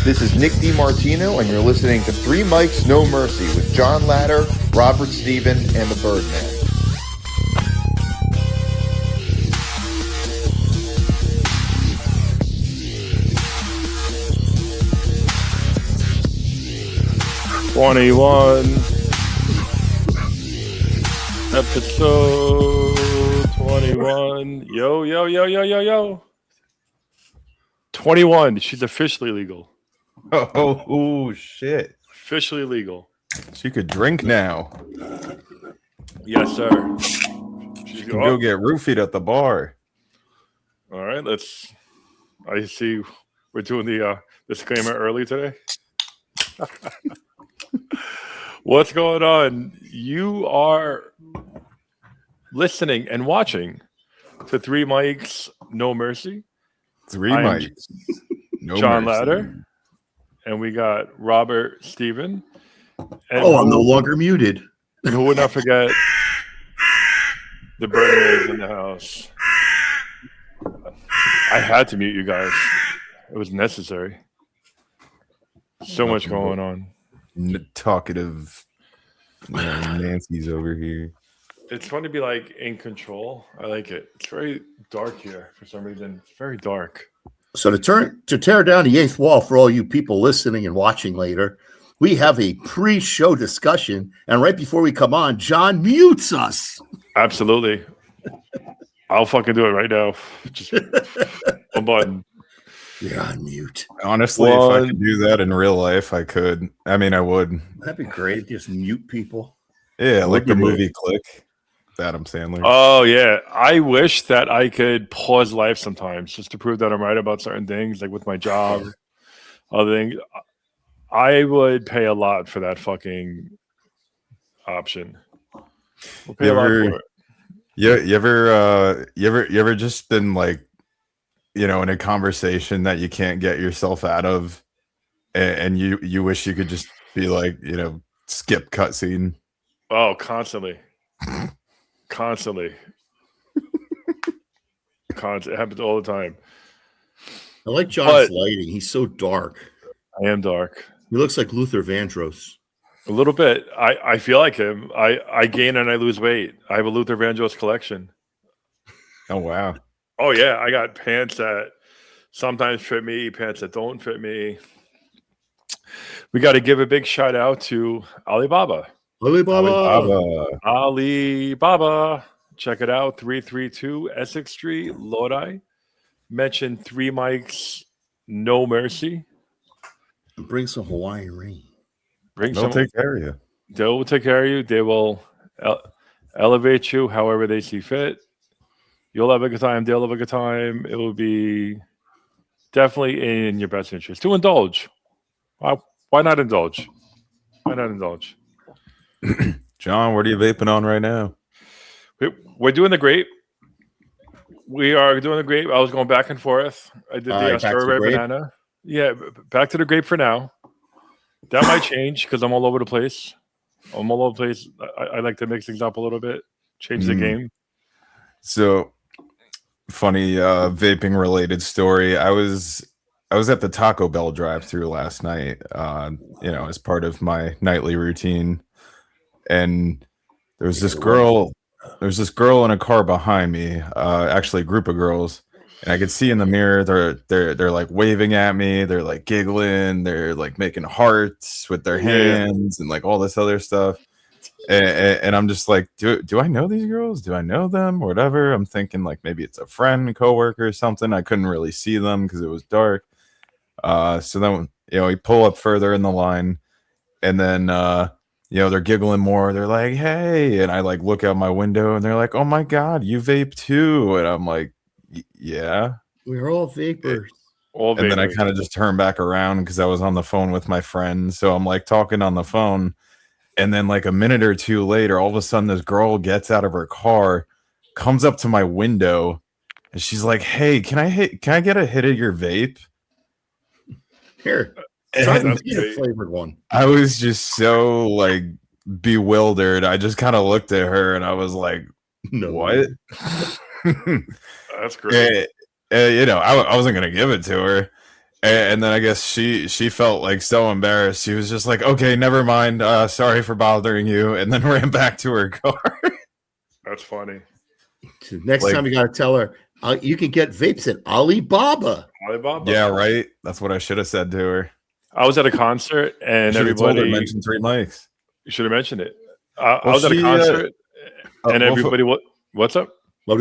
This is Nick DiMartino, and you're listening to Three Mics, No Mercy with John Latter, Robert Steven, and the Birdman. Episode 21. Yo. 21. She's officially legal. Oh, shit. Officially legal. She could drink now. Yes, sir. She can go get roofied at the bar. All right, I see we're doing the disclaimer early today. What's going on? You are listening and watching to Three Mics, No Mercy. Three Mics. No John Mercy. Latter. And we got Robert Steven. And I'm no longer muted. Who would not forget the Birdman in the house. I had to mute you guys. It was necessary. So much going on. Talkative Nancy's over here. It's fun to be like in control. I like it. It's very dark here for some reason. It's very dark. So to tear down the eighth wall for all you people listening and watching later, we have a pre-show discussion, and right before we come on, John mutes us. Absolutely. I'll fucking do it right now. Just a button. You're on mute. Honestly, if I could do that in real life, I could. I mean, I would. That'd be great. Just mute people. Yeah, like the movie Click. Adam Sandler. Oh, yeah. I wish that I could pause life sometimes just to prove that I'm right about certain things, like with my job, other things. I would pay a lot for that fucking option. We'll pay a lot for it. You ever just been like, in a conversation that you can't get yourself out of, and you wish you could just be like, skip cutscene? Oh, constantly. Constantly. It happens all the time. I like John's lighting. He's so dark. I am dark. He looks like Luther Vandross. A little bit. I feel like him. I gain and I lose weight. I have a Luther Vandross collection. Oh, wow. Oh, yeah. I got pants that sometimes fit me, pants that don't fit me. We got to give a big shout out to Alibaba. Alibaba. Check it out. 332 Essex Street, Lodi. Mention Three Mics, No Mercy. Bring some Hawaiian rain. They'll take care of you. They will take care of you. They will elevate you however they see fit. You'll have a good time. They'll have a good time. It will be definitely in your best interest to indulge. Why not indulge? Why not indulge? John, what are you vaping on right now? We're doing the grape. We are doing the grape. I was going back and forth. I did the strawberry banana. Yeah, back to the grape for now. That might change because I'm all over the place. I like to mix things up a little bit, change the game. So, funny vaping related story. I was at the Taco Bell drive-thru last night, as part of my nightly routine. And there was this girl in a car behind me, actually a group of girls, and I could see in the mirror they're like waving at me, they're like giggling, they're like making hearts with their hands and like all this other stuff. And I'm just like, do I know these girls? Do I know them? Whatever. I'm thinking like maybe it's a friend, coworker or something. I couldn't really see them because it was dark. So then we pull up further in the line, and then they're giggling more. They're like, hey, and I like look out my window and they're like, oh my God, you vape too. And I'm like, yeah. We're all vapors. And then I kind of just turned back around because I was on the phone with my friend. So I'm like talking on the phone. And then like a minute or two later, all of a sudden this girl gets out of her car, comes up to my window, and she's like, hey, can I get a hit of your vape? Here. Try the flavored one. I was just so like bewildered. I just kind of looked at her and I was like, no, what? That's great. I wasn't gonna give it to her, And then I guess she felt like so embarrassed. She was just like, okay, never mind. Sorry for bothering you. And then ran back to her car. That's funny. Next time you got to tell her, you can get vapes at Alibaba. Yeah, right. That's what I should have said to her. I was at a concert and everybody mentioned 3 mics. You should have mentioned it. I was at a concert and everybody, what's up? I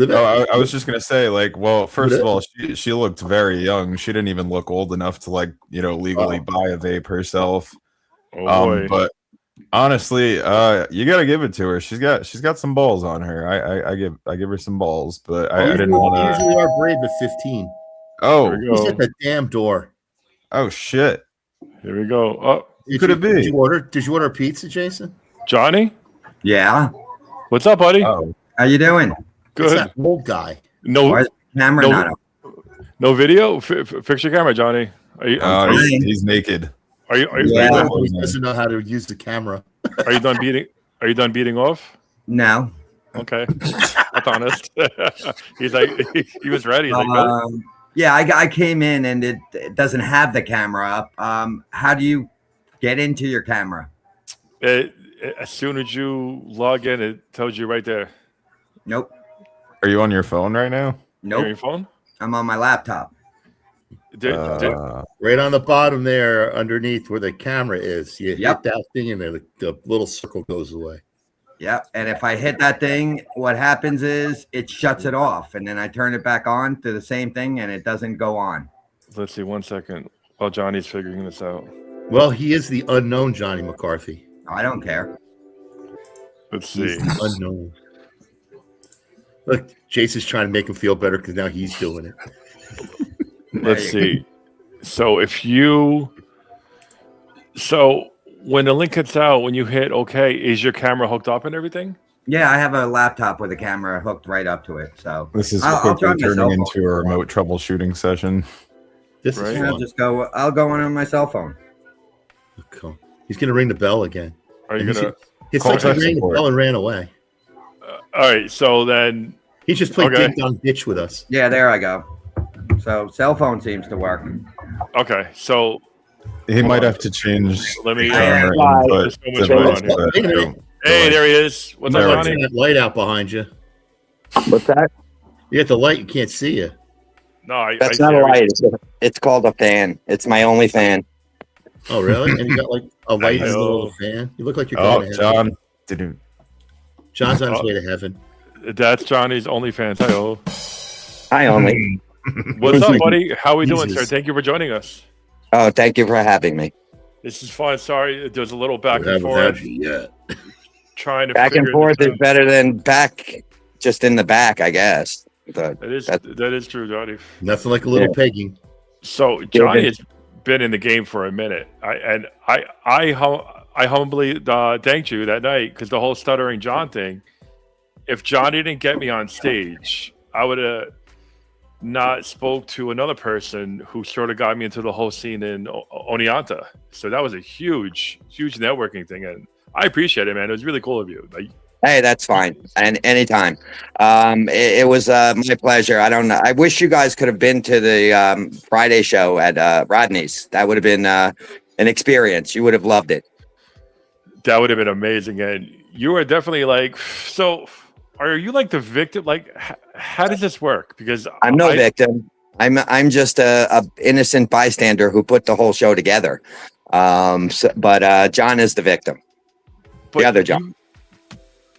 was just gonna say, like, well, first of all, she looked very young. She didn't even look old enough to, like, legally buy a vape herself. But honestly, you gotta give it to her. She's got some balls on her. I give her some balls, but I didn't want to. Usually are brave at 15. Oh, he's at the damn door. Oh shit! Here we go. Oh, could it be? Did you order pizza, Jason? Johnny? Yeah. What's up, buddy? Oh. How you doing? Good. It's that old guy. No camera. No video. Fix your camera, Johnny. He's naked. Are you he doesn't know how to use the camera. Are you done beating? Are you done beating off? No. Okay, that's honest. He's like he was ready. He's like, go. Yeah, I came in and it doesn't have the camera up. How do you get into your camera? As soon as you log in, it tells you right there. Nope. Are you on your phone right now? Nope. You're on your phone? I'm on my laptop. Right on the bottom there, underneath where the camera is. You hit that thing, and then the little circle goes away. Yep. And if I hit that thing, what happens is it shuts it off, and then I turn it back on to the same thing, and it doesn't go on. Let's see. 1 second while Johnny's figuring this out. Well, he is the unknown Johnny McCarthy. I don't care. Let's see. Unknown. Look, Jason's trying to make him feel better because now he's doing it. Let's see. So when the link gets out, when you hit OK, is your camera hooked up and everything? Yeah, I have a laptop with a camera hooked right up to it. So this is quickly turning into a remote troubleshooting session. This is fun. I'll go on my cell phone. Okay. He's gonna ring the bell again. Are you gonna? It's like he rang the bell and ran away. All right, so then he just played ding dong ditch with us. Yeah, there I go. So cell phone seems to work. Okay, so he might have to change. Let me. Hey, there he is. What's up, Johnny? That light out behind you. What's that? You got the light. You can't see you. No, that's not a light. It's called a fan. It's my only fan. Oh, really? And you got like a light in the middle of the fan. You look like you're going to heaven. John's on his way to heaven. That's Johnny's OnlyFans. Hi, only. What's up, buddy? How are we doing, sir? Thank you for joining us. Oh, thank you for having me. This is fun. Sorry, there's a little back and forth. Trying to back and forth is better than just in the back, I guess. That is true, Johnny. Nothing like a little pegging. So Johnny has been in the game for a minute. I humbly thanked you that night because the whole stuttering John thing. If Johnny didn't get me on stage, I would have not spoke to another person who sort of got me into the whole scene in Oneonta. So that was a huge networking thing, and I appreciate it, man. It was really cool of you. Hey, that's fine. And anytime. It was my pleasure. I don't know. I wish you guys could have been to the Friday show at Rodney's. That would have been an experience. You would have loved it. That would have been amazing. And you are definitely so are you like the victim? Like, how does this work? Because I'm no victim. I'm just a innocent bystander who put the whole show together. But John is the victim. The other John.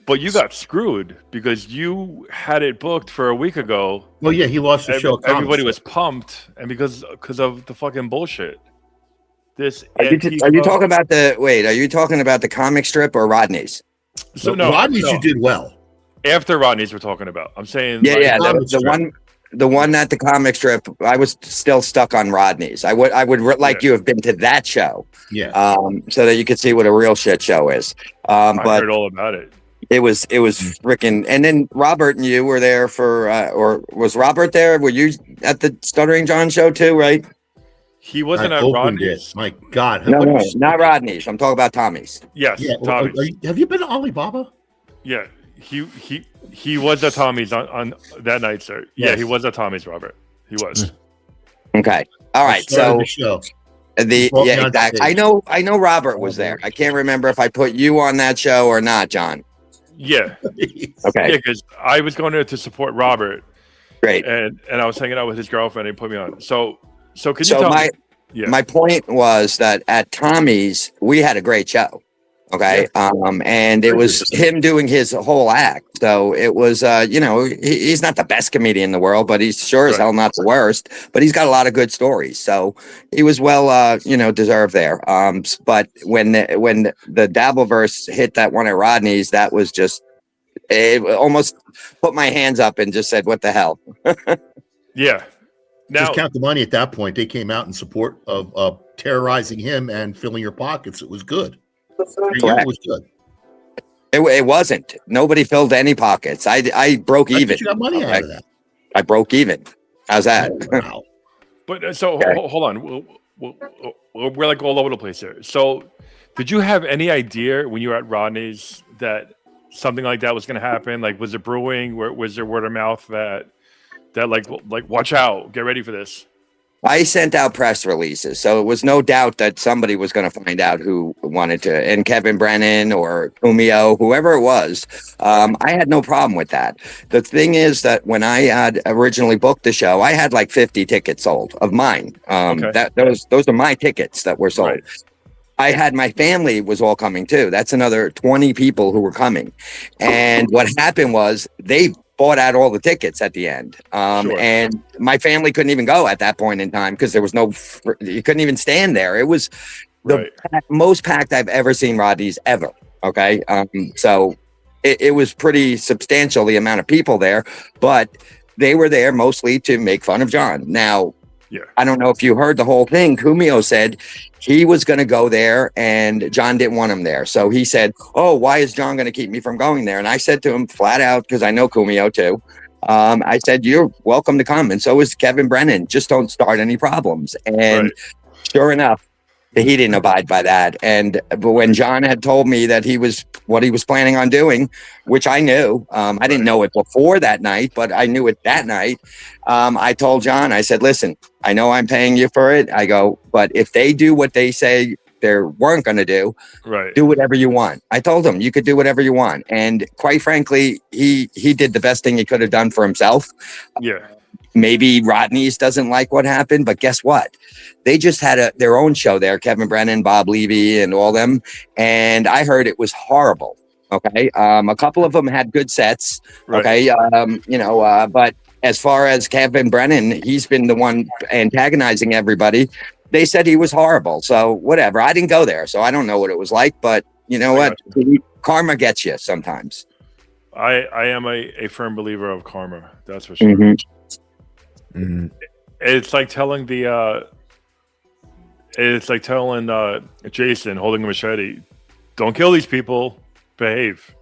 But you got screwed because you had it booked for a week ago. Well, yeah, he lost the show. Everybody was pumped, and because of the fucking bullshit. Are you talking about Are you talking about the comic strip or Rodney's? So no, Rodney's you did well. After Rodney's, we're talking about. I'm saying, the one at the comic strip. I was still stuck on Rodney's. I would like you have been to that show, so that you could see what a real shit show is. I heard all about it. It was freaking. And then Robert and you were there for, or was Robert there? Were you at the Stuttering John show too? Right? He wasn't at Rodney's. My God, no, not Rodney's. I'm talking about Tommy's. Yes, Tommy's. Have you been to Alibaba? Yeah, he was at Tommy's on that night, sir. Yeah, he was at Tommy's, Robert. He was. Okay. All right, so exactly. I know Robert was there. I can't remember if I put you on that show or not, John. Yeah. Okay. Yeah, because I was going there to support Robert. Great. And I was hanging out with his girlfriend and he put me on. So can you tell me? Yeah. My point was that at Tommy's, we had a great show. Okay. Yeah. And it was him doing his whole act. So it was, he's not the best comedian in the world, but he's sure as hell not the worst, but he's got a lot of good stories. So he was well, deserved there. But when the Dabbleverse hit that one at Rodney's, that was just, it almost put my hands up and just said, what the hell? Yeah. Now, just count the money at that point. They came out in support of terrorizing him and filling your pockets. It was good. It was good. It wasn't. Nobody filled any pockets. I broke even. You got money out of that. I broke even. How's that? Oh, wow. But so hold on. We're like all over the place here. So did you have any idea when you were at Rodney's that something like that was going to happen? Like, was it brewing? Was there word of mouth that like watch out, get ready for this? I sent out press releases, so it was no doubt that somebody was going to find out who wanted to, and Kevin Brennan or Kumio, whoever it was. I had no problem with that. The thing is that when I had originally booked the show, I had like 50 tickets sold of mine. Those are my tickets that were sold. Right. I had my family was all coming too. That's another 20 people who were coming. And what happened was they bought out all the tickets at the end. And my family couldn't even go at that point in time because there was you couldn't even stand there. It was the most packed I've ever seen Rodney's ever. Okay. So it was pretty substantial, the amount of people there, but they were there mostly to make fun of John. Now, I don't know if you heard the whole thing. Kumio said he was going to go there and John didn't want him there. So he said, oh, why is John going to keep me from going there? And I said to him flat out, because I know Kumio too. I said, you're welcome to come. And so is Kevin Brennan. Just don't start any problems. And sure enough, he didn't abide by that. But when John had told me that what he was planning on doing, which I knew, I didn't know it before that night, but I knew it that night. I told John, I said, listen, I know I'm paying you for it. I go, but if they do what they say they weren't going to do, do whatever you want. I told him you could do whatever you want. And quite frankly, he did the best thing he could have done for himself. Yeah. Maybe Rodney's doesn't like what happened, but guess what? They just had their own show there, Kevin Brennan, Bob Levy, and all them. And I heard it was horrible. Okay. A couple of them had good sets. Okay. But as far as Kevin Brennan, he's been the one antagonizing everybody. They said he was horrible. So whatever. I didn't go there, so I don't know what it was like, but you know what? Karma gets you sometimes. I am a firm believer of karma. That's for sure. Mm-hmm. Mm-hmm. It's like telling Jason holding a machete, don't kill these people, behave.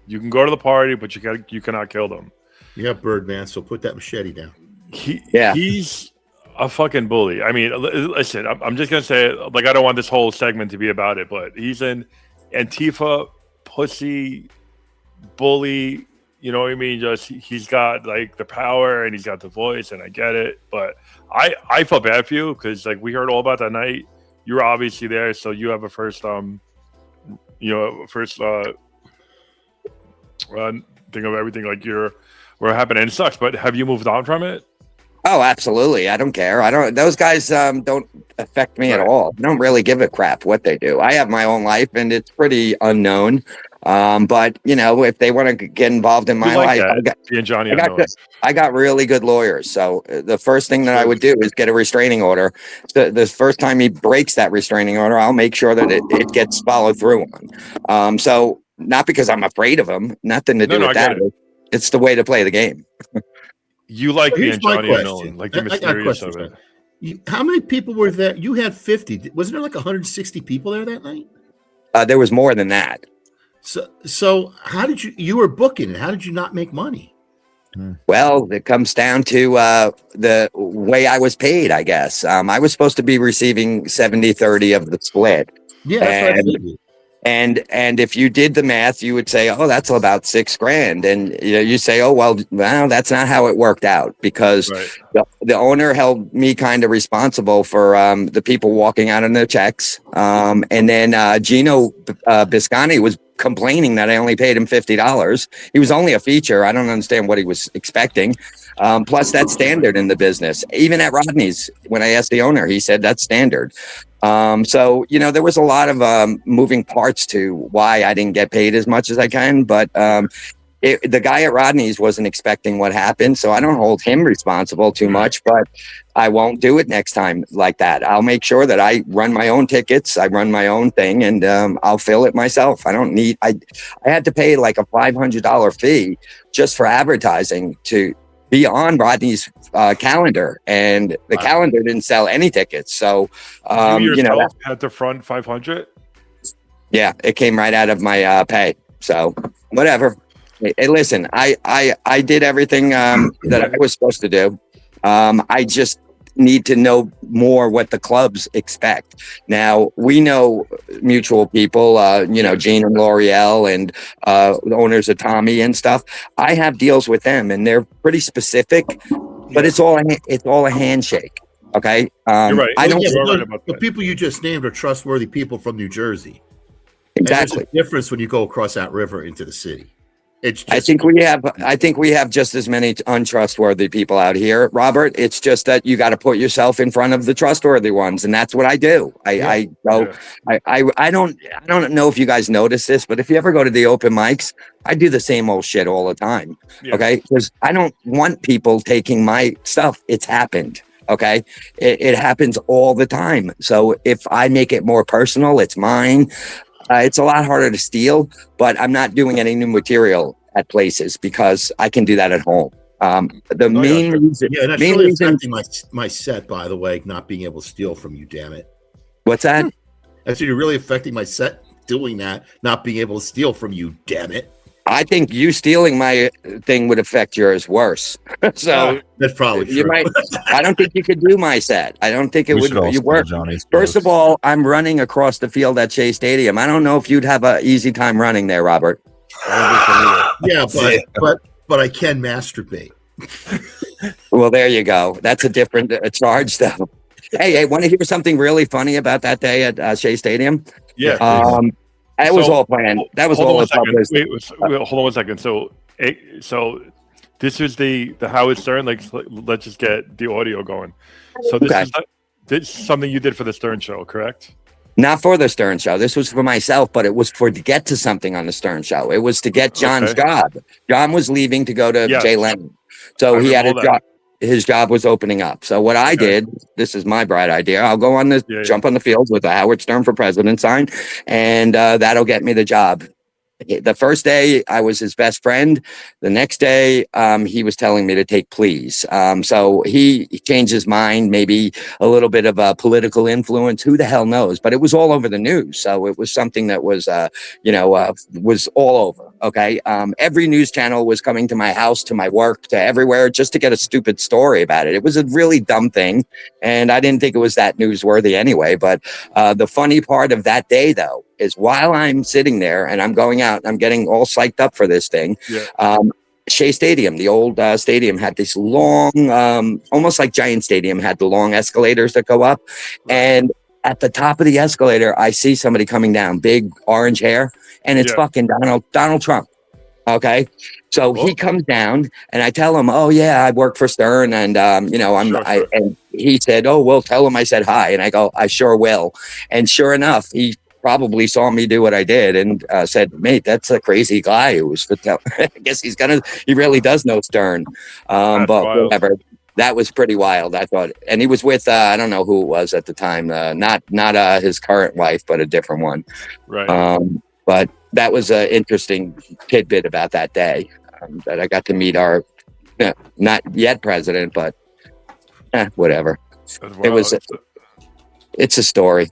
You can go to the party, but you cannot kill them. You have Birdman, so put that machete down. He's a fucking bully. I mean, listen, I'm just gonna say it, like I don't want this whole segment to be about it, but he's an Antifa pussy bully. You know what I mean? Just he's got like the power and he's got the voice, and I get it. But I felt bad for you because like we heard all about that night. You were obviously there, so you have a first thing of everything. Like what happened, and it sucks. But have you moved on from it? Oh, absolutely. I don't care. Those guys don't affect me at all. I don't really give a crap what they do. I have my own life, and it's pretty unknown. But if they want to get involved in my life, I got really good lawyers. So the first thing that I would do is get a restraining order. The first time he breaks that restraining order, I'll make sure that it gets followed through on. So not because I'm afraid of him, nothing to do with that. It's the way to play the game. You like being Johnny and Nolan, like the mysterious of it. How many people were there? You had 50. Wasn't there like 160 people there that night? There was more than that. So how did you were booking it? How did you not make money? Well, it comes down to the way I was paid, I guess. I was supposed to be receiving 70-30 of the split. Yeah, that's what I figured. And if you did the math, you would say, oh, that's about $6,000. And you say, oh, well, that's not how it worked out, because the owner held me kind of responsible for the people walking out on their checks. And then Gino Biscani was complaining that I only paid him $50. He was only a feature. I don't understand what he was expecting. Plus, that's standard in the business. Even at Rodney's, when I asked the owner, he said that's standard. So, there was a lot of moving parts to why I didn't get paid as much as I can. But the guy at Rodney's wasn't expecting what happened. So I don't hold him responsible too much, but I won't do it next time like that. I'll make sure that I run my own tickets. I run my own thing, and I'll fill it myself. I don't need, I had to pay like a $500 fee just for advertising to be on Rodney's calendar, and the calendar didn't sell any tickets. So, you had to front 500. Yeah, it came right out of my pay. So whatever. Hey, listen, I did everything that I was supposed to do. I just need to know more what the clubs expect. Now, we know mutual people, Gene and L'Oreal, and the owners of Tommy and stuff. I have deals with them, and they're pretty specific, but it's all a handshake. Okay. You're right. The people you just named are trustworthy people from New Jersey. Exactly. And there's a difference when you go across that river into the city. I think we have just as many untrustworthy people out here, Robert. It's just that you got to put yourself in front of the trustworthy ones, and that's what I do. I don't know if you guys notice this, but if you ever go to the open mics, I do the same old shit all the time. Yeah. Okay, because I don't want people taking my stuff. It's happened. Okay, it happens all the time. So if I make it more personal, it's mine. It's a lot harder to steal, but I'm not doing any new material at places because I can do that at home. Main reason affecting my set, by the way, not being able to steal from you. Damn it! What's that? Actually, you're really affecting my set doing that, not being able to steal from you. Damn it! I think you stealing my thing would affect yours worse. So that's probably true. You might. I don't think you could do my set. I don't think it would work. First of all, I'm running across the field at Shea Stadium. I don't know if you'd have an easy time running there, Robert. Yeah, but I can masturbate. Well, there you go. That's a different charge, though. Hey, want to hear something really funny about that day at Shea Stadium? Yeah. That was all planned. That was all. Wait, hold on 1 second. So this is the Howard Stern. Like, let's just get the audio going. So this is something you did for the Stern show, correct? Not for the Stern show. This was for myself, but it was to get to something on the Stern show. It was to get John's job. John was leaving to go to Jay Leno, so he had a job. His job was opening up. So what I did, this is my bright idea. I'll go on this, jump on the field with a Howard Stern for President sign, and that'll get me the job. The first day I was his best friend. The next day he was telling me to take pleas. So he changed his mind, maybe a little bit of a political influence. Who the hell knows? But it was all over the news. So it was something that was, was all over. Okay. Every news channel was coming to my house, to my work, to everywhere, just to get a stupid story about it. It was a really dumb thing. And I didn't think it was that newsworthy anyway. But the funny part of that day, though, is while I'm sitting there and I'm going out, I'm getting all psyched up for this thing. Shea Stadium, the old stadium, had this long, almost like Giant Stadium, had the long escalators that go up. And at the top of the escalator, I see somebody coming down, big orange hair, and it's fucking Donald Trump. Okay. So he comes down and I tell him, oh yeah, I work for Stern, and and he said, oh, well, tell him I said hi. And I go, I sure will. And sure enough, he probably saw me do what I did and said, mate, that's a crazy guy who was I guess he really does know Stern. But wild. Whatever. That was pretty wild, I thought. And he was with, I don't know who it was at the time, not his current wife, but a different one. Right. But that was an interesting tidbit about that day, that I got to meet our not yet president, but whatever. It's a story.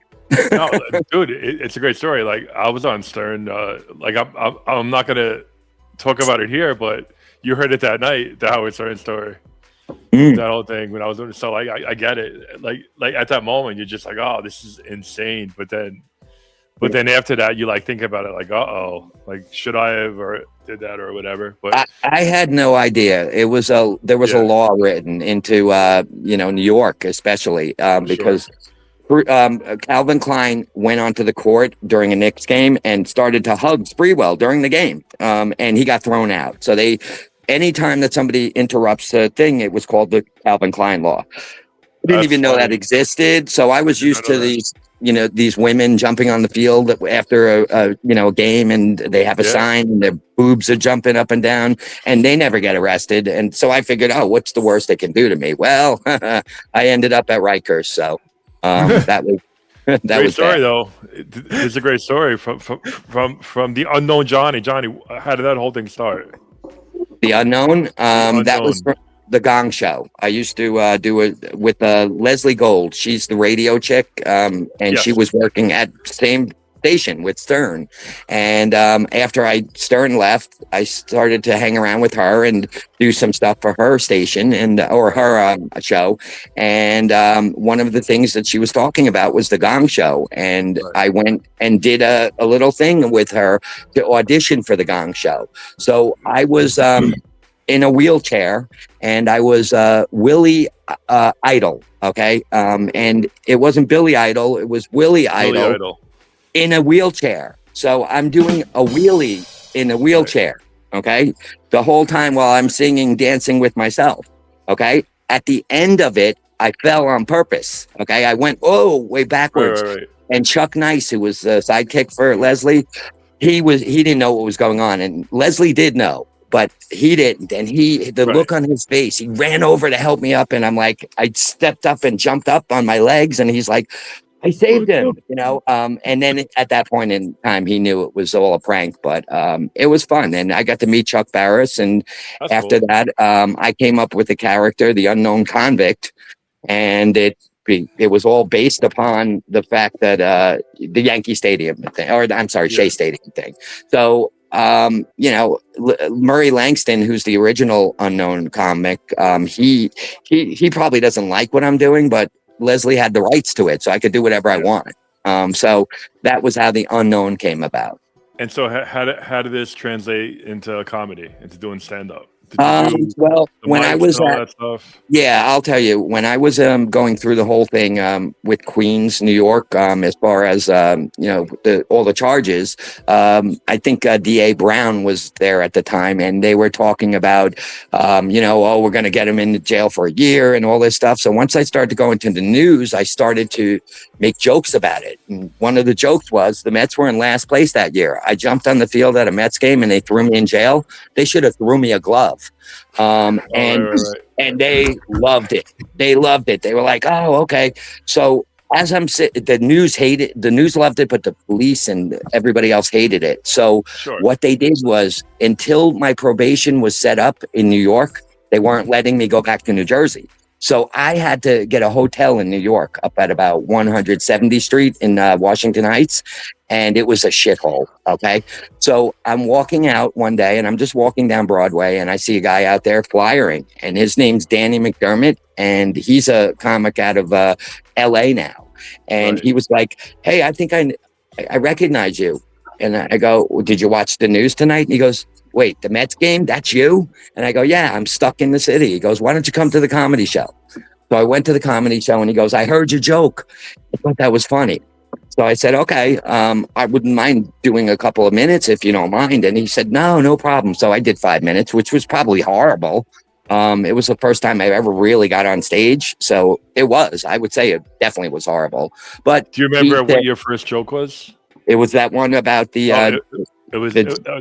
No, dude, it's a great story. Like, I was on Stern. Like, I'm not gonna talk about it here, but you heard it that night, the Howard Stern story, that whole thing when I was doing. So, like, I get it. Like at that moment, you're just like, oh, this is insane. But then But then after that, you like think about it, like, like should I have or did that or whatever? But I had no idea. There was a law written into New York, especially because Calvin Klein went onto the court during a Knicks game and started to hug Sprewell during the game, and he got thrown out. So anytime that somebody interrupts a thing, it was called the Calvin Klein law. I didn't even know that existed. So I was used to these women jumping on the field after a game, and they have a sign and their boobs are jumping up and down, and they never get arrested. And so I figured, what's the worst they can do to me? Well, I ended up at Rikers. So that was great story though. It's a great story from the unknown Johnny. Johnny, how did that whole thing start? The unknown. That was the Gong Show. I used to do it with Leslie Gold. She's the radio chick, and she was working at the same station with Stern. And after Stern left, I started to hang around with her and do some stuff for her station or her show. And one of the things that she was talking about was the Gong Show. And I went and did a little thing with her to audition for the Gong Show. So I was in a wheelchair, and I was Willie Idol. Okay. And it wasn't Billy Idol. It was Willie Idol. In a wheelchair. So I'm doing a wheelie in a wheelchair. Okay. The whole time while I'm singing, dancing with myself. Okay. At the end of it, I fell on purpose. Okay. I went, way backwards. Right. And Chuck Nice, who was the sidekick for Leslie, he didn't know what was going on. And Leslie did know, but he didn't. And the look on his face, he ran over to help me up. And I'm like, I stepped up and jumped up on my legs. And he's like, I saved him, and then at that point in time, he knew it was all a prank, but it was fun. And I got to meet Chuck Barris. And after that, I came up with the character, the unknown convict. And it was all based upon the fact that the Yankee Stadium thing, or I'm sorry, Shea Stadium thing. So, Murray Langston, who's the original unknown comic, he probably doesn't like what I'm doing, but Leslie had the rights to it, so I could do whatever I wanted. So that was how the unknown came about. And so how did this translate into comedy, into doing stand-up? Well, when I was I'll tell you, when I was going through the whole thing with Queens, New York, as far as all the charges, I think DA Brown was there at the time, and they were talking about we're going to get him in jail for a year and all this stuff. So once I started to go into the news, I started to make jokes about it. And one of the jokes was the Mets were in last place that year. I jumped on the field at a Mets game and they threw me in jail. They should have threw me a glove. And they loved it. They loved it. They were like, oh, okay. So as the news loved it, but the police and everybody else hated it. So what they did was, until my probation was set up in New York, they weren't letting me go back to New Jersey. So I had to get a hotel in New York up at about 170th Street in Washington Heights. And it was a shithole. Okay. So I'm walking out one day and I'm just walking down Broadway and I see a guy out there flyering, and his name's Danny McDermott. And he's a comic out of LA now. And he was like, hey, I think I recognize you. And I go, well, did you watch the news tonight? And he goes, wait, the Mets game? That's you? And I go, yeah, I'm stuck in the city. He goes, why don't you come to the comedy show? So I went to the comedy show and he goes, I heard your joke. I thought that was funny. So I said, okay, I wouldn't mind doing a couple of minutes if you don't mind. And he said, no problem. So I did 5 minutes, which was probably horrible. It was the first time I ever really got on stage. So I would say it definitely was horrible. But do you remember what your first joke was? It was that one about the...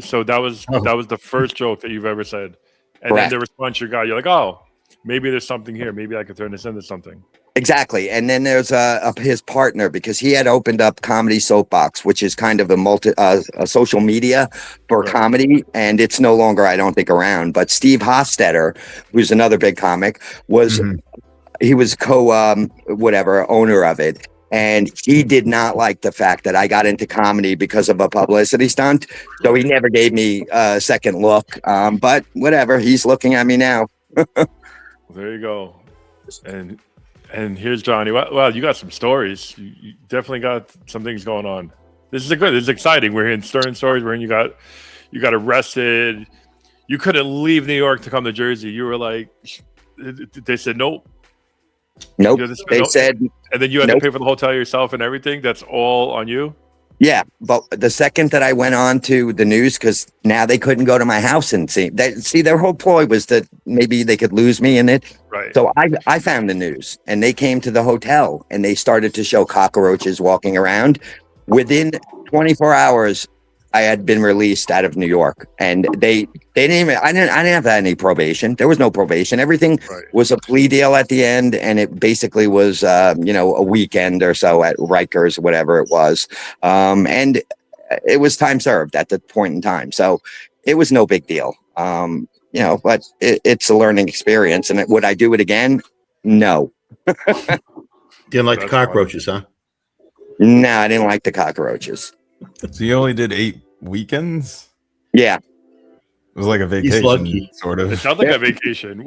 so that was the first joke that you've ever said. And then the response you got, you're like, oh, maybe there's something here. Maybe I could turn this into something. Exactly. And then there's his partner, because he had opened up Comedy Soapbox, which is kind of a social media for comedy. And it's no longer, I don't think, around. But Steve Hofstetter, who's another big comic, was he was owner of it. And he did not like the fact that I got into comedy because of a publicity stunt. So he never gave me a second look. But whatever, he's looking at me now. There you go. And here's Johnny. Well, you got some stories. You definitely got some things going on. This is exciting. We're hearing certain stories where you got arrested. You couldn't leave New York to come to Jersey. You were like, they said nope. Nope. They said, and then you had to pay for the hotel yourself and everything. That's all on you. Yeah, but the second that I went on to the news, because now they couldn't go to my house and see. Their whole ploy was that maybe they could lose me in it. Right. So I found the news, and they came to the hotel, and they started to show cockroaches walking around. Within 24 hours, I had been released out of New York, and they didn't even. I didn't have any probation. There was no probation. Everything was a plea deal at the end, and it basically was, a weekend or so at Rikers, whatever it was, and it was time served at the point in time. So it was no big deal, But it's a learning experience, and would I do it again? No. Didn't like the cockroaches, huh? No, I didn't like the cockroaches. So you only did 8 weekends? Yeah. It was like a vacation, sort of. It sounds like a vacation.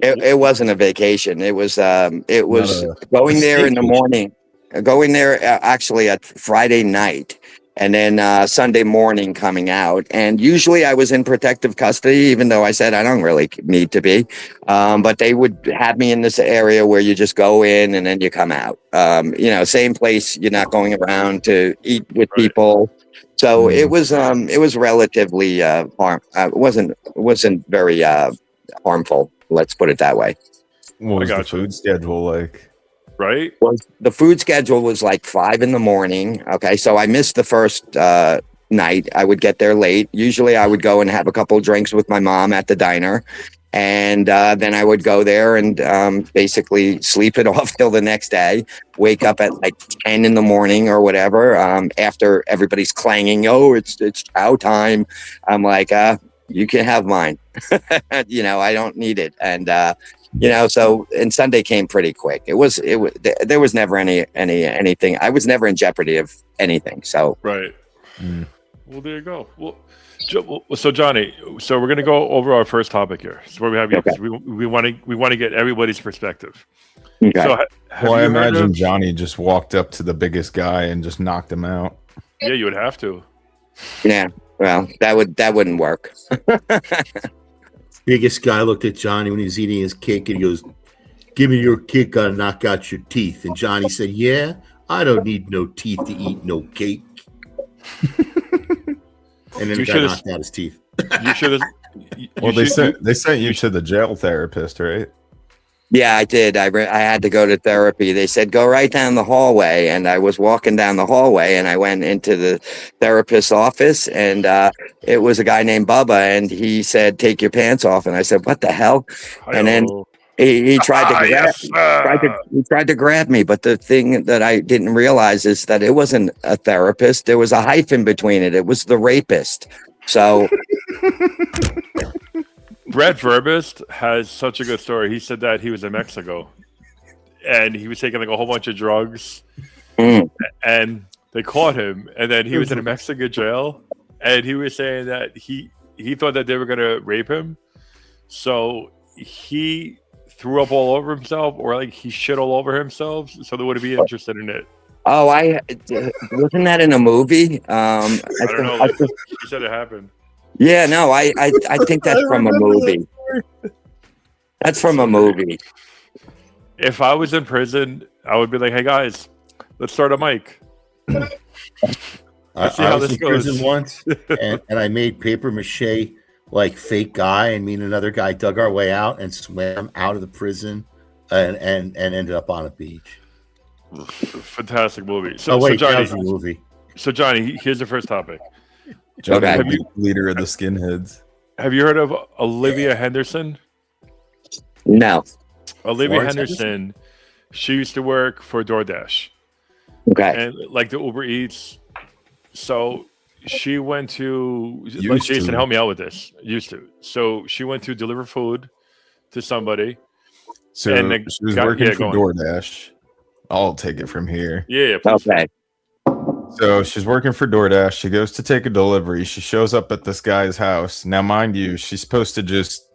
It wasn't a vacation. It was going there in the morning, going there actually at Friday night, and then Sunday morning coming out. And usually I was in protective custody, even though I said I don't really need to be. But they would have me in this area where you just go in and then you come out. Same place. You're not going around to eat with people. So it was relatively it wasn't very harmful. Let's put it that way. What was the food schedule like? Right. Well, the food schedule was like 5 a.m. Okay, so I missed the first night. I would get there late. Usually, I would go and have a couple of drinks with my mom at the diner, and then I would go there and basically sleep it off till the next day. Wake up at like 10 a.m. or whatever. After everybody's clanging, "Oh, it's chow time," I'm like, "You can have mine." I don't need it, and. And Sunday came pretty quick. There was never anything. I was never in jeopardy of anything. So right. Well, there you go. Well, so Johnny, so we're gonna go over our first topic here. So where we have you, because we want to get everybody's perspective. Okay. So, I imagine Johnny just walked up to the biggest guy and just knocked him out. Yeah, you would have to. Yeah. Well, that wouldn't work. Biggest guy looked at Johnny when he was eating his cake and he goes, "Give me your cake, gotta knock out your teeth." And Johnny said, "Yeah, I don't need no teeth to eat no cake." And then the guy knocked out his teeth. You should have. Well, they sent you to the jail therapist, right? Yeah, I did. I had to go to therapy. They said, go right down the hallway. And I was walking down the hallway and I went into the therapist's office, and it was a guy named Bubba, and he said, "Take your pants off." And I said, "What the hell?" And then he tried to tried to grab me. But the thing that I didn't realize is that it wasn't a therapist. There was a hyphen between it. It was the rapist. So Brett Verbist has such a good story. He said that he was in Mexico and he was taking like a whole bunch of drugs and they caught him, and then he was in a Mexican jail, and he was saying that he thought that they were going to rape him. So he threw up all over himself, or like he shit all over himself, so they would be interested in it. Oh, wasn't that in a movie? I don't know. He said it happened. Yeah, no, I think that's from a movie. That's from a movie. If I was in prison, I would be like, "Hey guys, let's start a mic." I was in prison once, and I made paper mache like fake guy, and me and another guy dug our way out and swam out of the prison, and ended up on a beach. Fantastic movie. So Johnny, that was a movie. So Johnny, here's the first topic. Johnny, leader of the skinheads. Have you heard of Olivia Henderson? No. Olivia Henderson, she used to work for DoorDash. Okay. And like the Uber Eats. So she went to, like, Jason, help me out with this. Used to. So she went to deliver food to somebody. So she was working for DoorDash. I'll take it from here. Yeah. Okay. So she's working for DoorDash. She goes to take a delivery. She shows up at this guy's house. Now, mind you, she's supposed to just,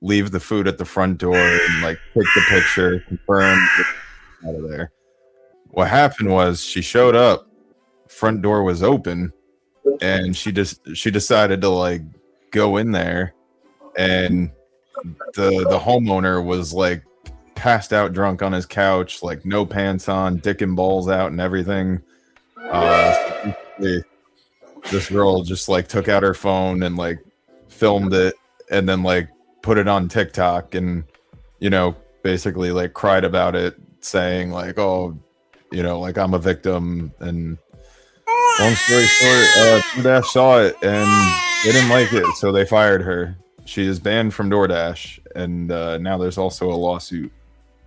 leave the food at the front door and like take the picture, confirm, out of there. What happened was she showed up front door was open, and she decided to like go in there, and the homeowner was like passed out drunk on his couch, like no pants on, dick and balls out and everything. This girl just like took out her phone and like filmed it, and then like put it on TikTok, and basically like cried about it, saying like, oh, like I'm a victim. And long story short, DoorDash saw it and they didn't like it, so they fired her. She is banned from DoorDash, and now there's also a lawsuit.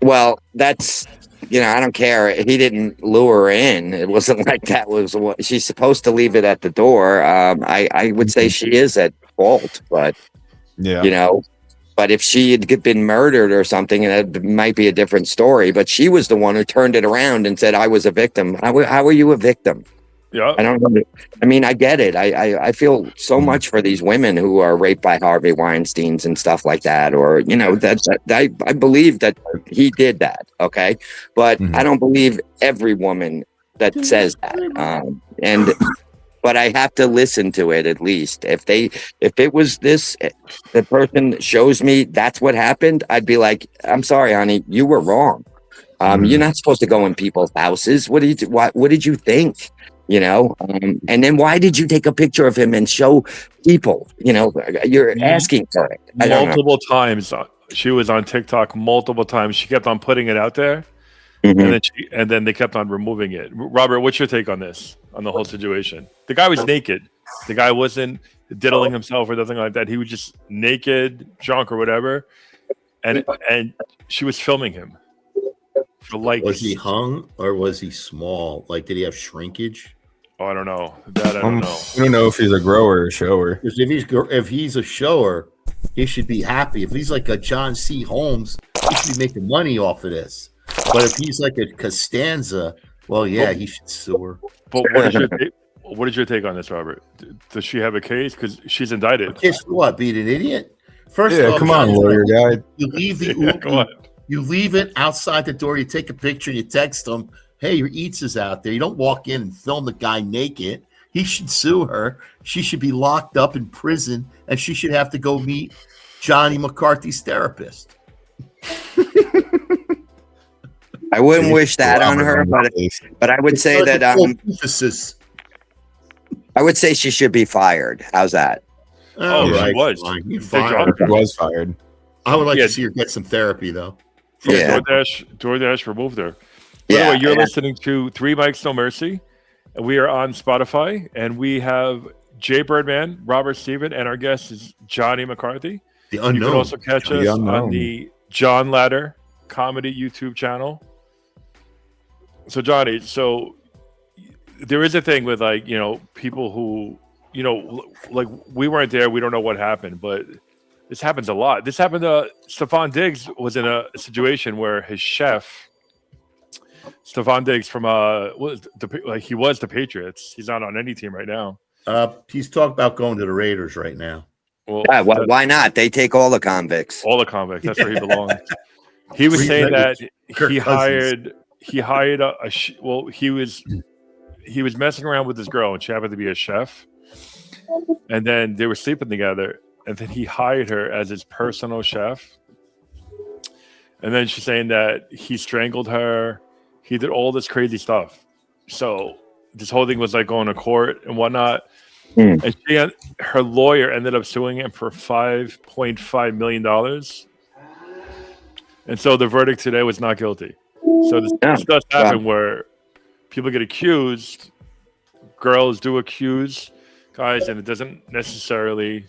Well, that's, I don't care. He didn't lure her in. It wasn't like that was what she's supposed to leave it at the door. I would say she is at fault, but but if she had been murdered or something, and it might be a different story. But she was the one who turned it around and said, I was a victim. How are you a victim? Yeah, I don't know. I mean, I get it. I feel so much for these women who are raped by Harvey Weinsteins and stuff like that, or I believe that he did that. Okay, but I don't believe every woman that says that. But I have to listen to it at least. If it was this, the person shows me that's what happened, I'd be like, I'm sorry, honey, you were wrong. You're not supposed to go in people's houses. What did you think? And then why did you take a picture of him and show people? You're asking for it. Multiple times. She was on TikTok multiple times. She kept on putting it out there, and then they kept on removing it. Robert, what's your take on this? On the whole situation? The guy was naked. The guy wasn't diddling himself or nothing like that. He was just naked, drunk or whatever, and she was filming him. Was he hung or was he small? Like, did he have shrinkage? Oh, I don't know. That I don't know. I don't know if he's a grower or a shower. Because if he's a shower, he should be happy. If he's like a John C. Holmes, he should be making money off of this. But if he's like a Costanza, well, yeah, he should sue her. But what is your take on this, Robert? Does she have a case? Because she's indicted. Case for what? Being an idiot? First of all, come on, lawyer guy. You leave the Uber. You leave it outside the door. You take a picture. You text them, "Hey, your eats is out there." You don't walk in and film the guy naked. He should sue her. She should be locked up in prison, and she should have to go meet Johnny McCarthy's therapist. I wouldn't wish that on her, but I would say that I would say she should be fired. How's that? Oh, right. She was. She was fired. I would like to see her get some therapy, though. DoorDash removed her. By the way, you're listening to Three Mics No Mercy, and we are on Spotify, and we have Jay Birdman, Robert Steven, and our guest is Johnny McCarthy. The unknown. You can also catch us on the John Ladder comedy YouTube channel. So Johnny, there is a thing with people who, like we weren't there, we don't know what happened, but this happens a lot. This happened to Stefan Diggs. Was in a situation where his chef, Stefan Diggs from he was the Patriots. He's not on any team right now. He's talking about going to the Raiders right now. Well, why not? They take all the convicts. All the convicts. That's where he belongs. He was saying that he was messing around with this girl, and she happened to be a chef, and then they were sleeping together, and then he hired her as his personal chef, and then she's saying that he strangled her, he did all this crazy stuff. So this whole thing was like going to court and whatnot, and her lawyer ended up suing him for $5.5 million, and so the verdict today was not guilty. So this does happen where people get accused, girls do accuse guys, and it doesn't necessarily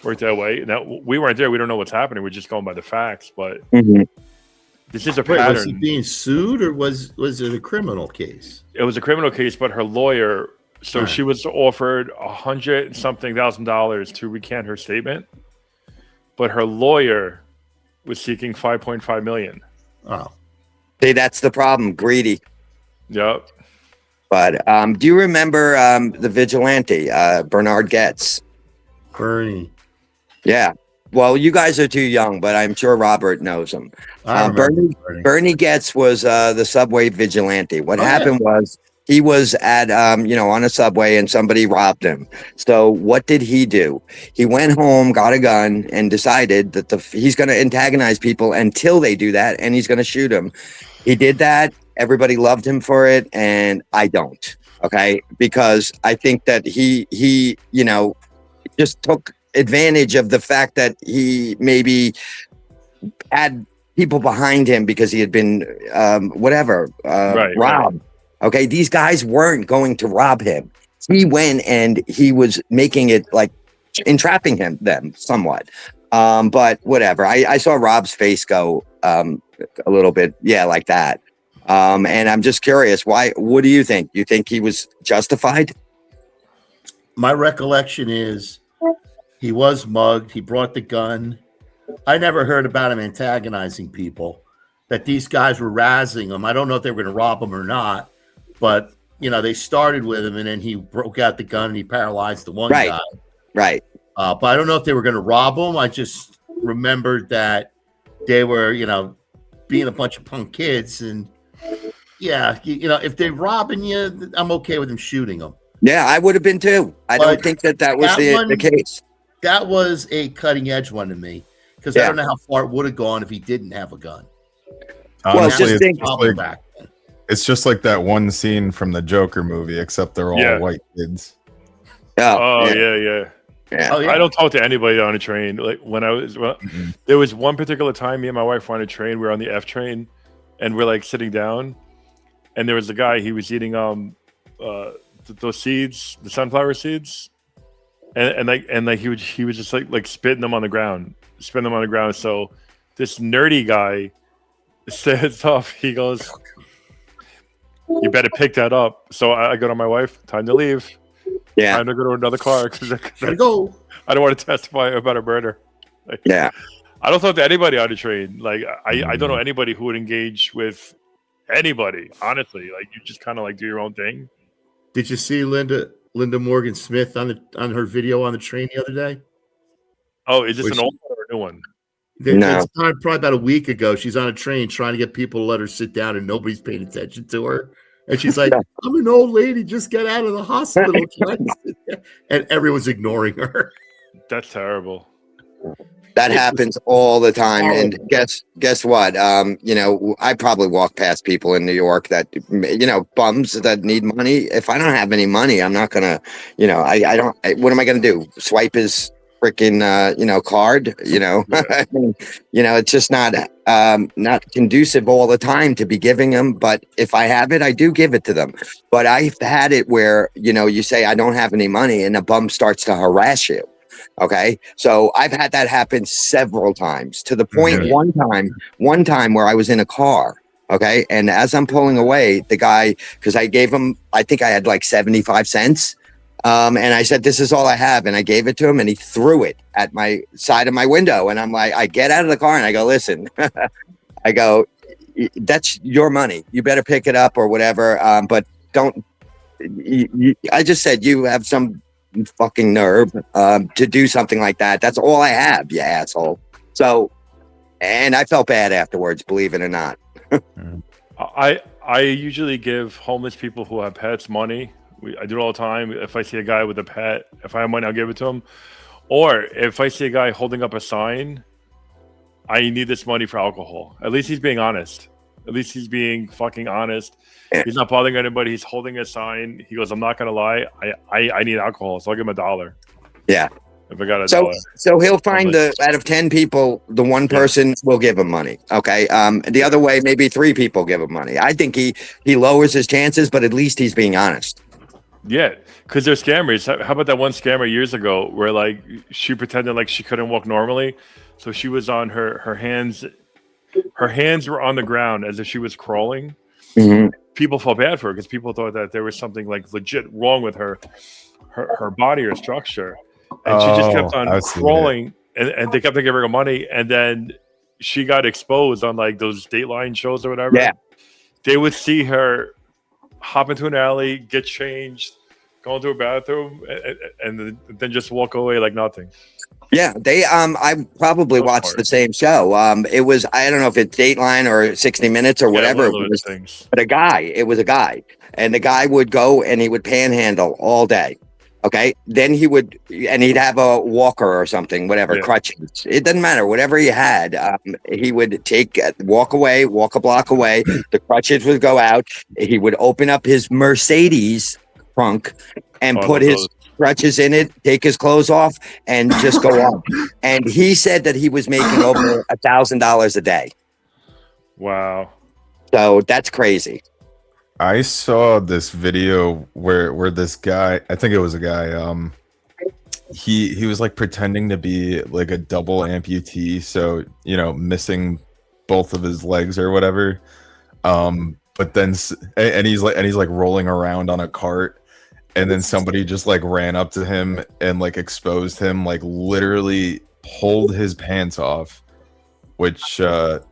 work that way. Now, we weren't there. We don't know what's happening. We're just going by the facts. But this is a pattern. Was he being sued, or was it a criminal case? It was a criminal case, but her lawyer, she was offered $100,000 to recant her statement, but her lawyer was seeking $5.5 million. Oh. See, that's the problem. Greedy. Yep. But do you remember the vigilante, Bernard Getz? Bernie. Yeah. Well, you guys are too young, but I'm sure Robert knows him. Bernie Getz was the subway vigilante. What happened was He was at, on a subway and somebody robbed him. So what did he do? He went home, got a gun, and decided that he's going to antagonize people until they do that, and he's going to shoot them. He did that. Everybody loved him for it, and I don't. Okay, because I think that he just took advantage of the fact that he maybe had people behind him because he had been robbed. Right. Okay, these guys weren't going to rob him. He went and he was making it like entrapping them somewhat. But whatever. I saw Rob's face go a little bit, like that. And I'm just curious, why? What do you think? You think he was justified? My recollection is he was mugged. He brought the gun. I never heard about him antagonizing people, that these guys were razzing him. I don't know if they were going to rob him or not, but, they started with him and then he broke out the gun and he paralyzed the one guy. Right. But I don't know if they were going to rob him. I just remembered that they were, being a bunch of punk kids. And, if they're robbing you, I'm okay with them shooting them. Yeah, I would have been too. I don't think that was the case. That was a cutting edge one to me. Because I don't know how far it would have gone if he didn't have a gun. Honestly, it's just like that one scene from the Joker movie, except they're all white kids. Yeah. I don't talk to anybody on a train. Like when I was, there was one particular time me and my wife were on a train. We were on the F train, and we're like sitting down, and there was a guy. He was eating those seeds, the sunflower seeds, and he was just like spitting them on the ground. So this nerdy guy says off. He goes, "You better pick that up." So I go to my wife. Time to leave. Yeah. Time to go to another car because I don't want to testify about a murder. I don't talk to anybody on the train. Like I don't know anybody who would engage with anybody. Honestly, like you just kind of like do your own thing. Did you see Linda Morgan Smith on her video on the train the other day? Oh, is this an old one or a new one? No. It's probably about a week ago. She's on a train trying to get people to let her sit down, and nobody's paying attention to her. And she's like, "I'm an old lady, just get out of the hospital." And everyone's ignoring her. That's terrible. That happens all the time. And guess what? I probably walk past people in New York that, bums that need money. If I don't have any money, I'm not going to, what am I going to do? Swipe his freaking, card, I mean, it's just not conducive all the time to be giving them. But if I have it, I do give it to them. But I've had it where, you say, I don't have any money and a bum starts to harass you. Okay. So I've had that happen several times, to the point one time where I was in a car. Okay. And as I'm pulling away, the guy, because I gave him, I think I had like 75 cents. And I said, "This is all I have." And I gave it to him and he threw it at my side of my window. And I'm like, I get out of the car and I go, "Listen," I go, "that's your money. You better pick it up or whatever. But don't, I just said, you have some fucking nerve to do something like that. That's all I have, you asshole." So, and I felt bad afterwards, believe it or not. I usually give homeless people who have pets money. I do it all the time. If I see a guy with a pet, if I have money, I'll give it to him. Or if I see a guy holding up a sign, "I need this money for alcohol." At least he's being honest. At least he's being fucking honest. He's not bothering anybody. He's holding a sign. He goes, "I'm not gonna lie. I need alcohol, so I'll give him $1." Yeah. If I got $1. So he'll find out of 10 people, the one person will give him money. Okay. The other way, maybe 3 people give him money. I think he lowers his chances, but at least he's being honest. Yeah, because they're scammers. How about that one scammer years ago where like she pretended like she couldn't walk normally, so she was on her hands. Her hands were on the ground as if she was crawling. Mm-hmm. People felt bad for her because people thought that there was something like legit wrong with her body or structure, and she just kept on crawling. And they kept giving her money, and then she got exposed on like those Dateline shows or whatever. Yeah, they would see her hop into an alley, get changed, go into a bathroom, and then just walk away like nothing. Yeah, they I probably watched the same show. It was, I don't know if it's Dateline or 60 Minutes or whatever. One of those things. But it was a guy, and the guy would go and he would panhandle all day. Okay, then he'd have a walker or something, whatever, crutches. It doesn't matter, whatever he had. He would walk a block away. The crutches would go out. He would open up his Mercedes trunk and put his crutches in it, take his clothes off, and just go on. And he said that he was making over $1,000 a day. Wow. So that's crazy. I saw this video where this guy, I think it was a guy, he was like pretending to be like a double amputee, so missing both of his legs or whatever. But then and he's like rolling around on a cart, and then somebody just like ran up to him and like exposed him, like literally pulled his pants off, which was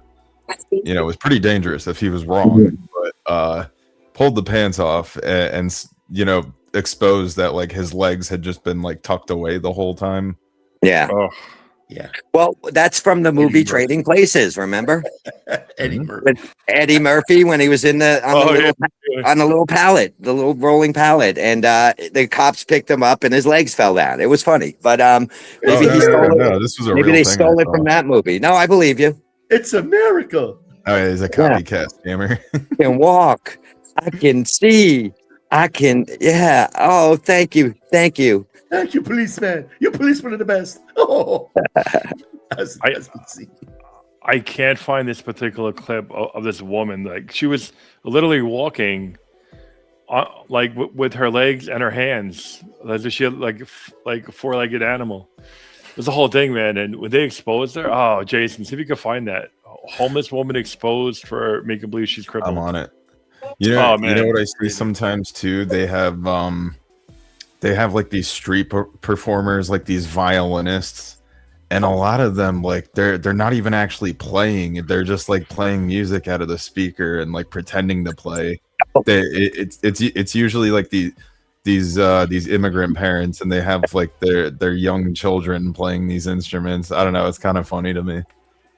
pretty dangerous if he was wrong, but pulled the pants off and exposed that like his legs had just been like tucked away the whole time. Yeah. Oh. Yeah. Well, that's from the movie Trading Places, remember? Eddie Murphy. Eddie Murphy, when he was on the little pallet, the little rolling pallet, and the cops picked him up and his legs fell down. It was funny, but maybe he stole it. No, this was a maybe real they thing stole it from that movie. No, I believe you. It's a miracle. Oh, he's a copycat scammer. I can walk. I can see. I can. Yeah. Oh, thank you. Thank you. Thank you, policeman. You policemen are the best. Oh, I can't find this particular clip of this woman. Like, she was literally walking, like with her legs and her hands, as if she had like a four-legged animal. There's a whole thing, man. And when they exposed her, oh, Jason, see if you can find that homeless woman exposed for making believe she's crippled. I'm on it. You know what I see sometimes too? They have like these street performers, like these violinists, and a lot of them, like they're not even actually playing. They're just like playing music out of the speaker and like pretending to play. It's usually like these immigrant parents, and they have like their young children playing these instruments. I don't know. It's kind of funny to me.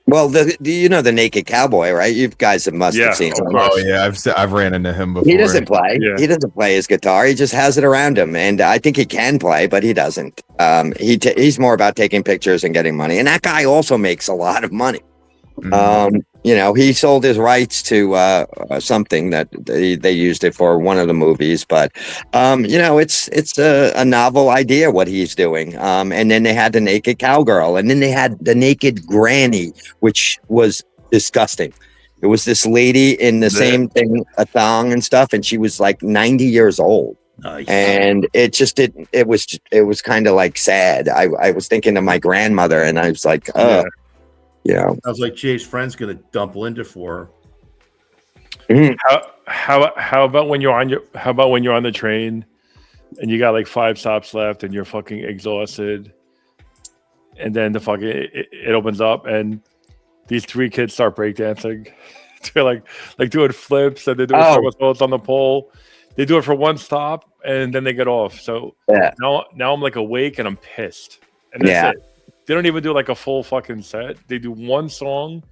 Well, the Naked Cowboy, right? You guys must have seen him. Oh yeah, I've ran into him before. He doesn't play. Yeah. He doesn't play his guitar. He just has it around him, and I think he can play, but he doesn't. He's more about taking pictures and getting money. And that guy also makes a lot of money. Mm-hmm. He sold his rights to something that they used it for one of the movies, but it's a novel idea what he's doing. And then they had the naked cowgirl, and then they had the naked granny, which was disgusting. It was this lady in the same thing, a thong and stuff, and she was like 90 years old. Nice. And it was kind of like sad. I was thinking of my grandmother, and I was like, I was like, Jay's friend's gonna dump Linda for her. Mm-hmm. How about when you're on the train and you got like 5 stops left and you're fucking exhausted, and then it opens up and these 3 kids start breakdancing. They're like doing flips, and they're doing somersaults on the pole. They do it for 1 stop and then they get off. So now I'm like awake and I'm pissed. And that's it. They don't even do like a full fucking set. They do 1 song.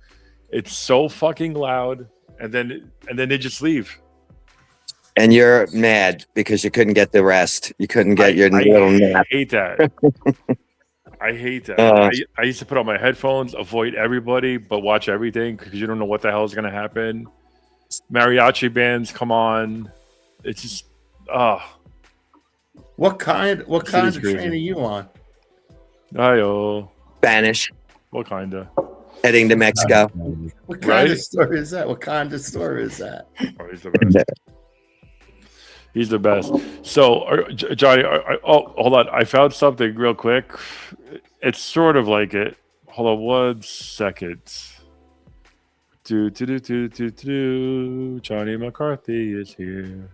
It's so fucking loud, and then they just leave. And you're mad because you couldn't get the rest. You couldn't get your little nap. I hate that. I hate that. I used to put on my headphones, avoid everybody, but watch everything because you don't know what the hell is going to happen. Mariachi bands come on. It's just What kind of train are you on? Ayo. Spanish. What kind of? Heading to Mexico. What kind of story is that? Oh, he's the best. He's the best. So, Johnny, hold on. I found something real quick. It's sort of like it. Hold on 1 second. Johnny McCarthy is here.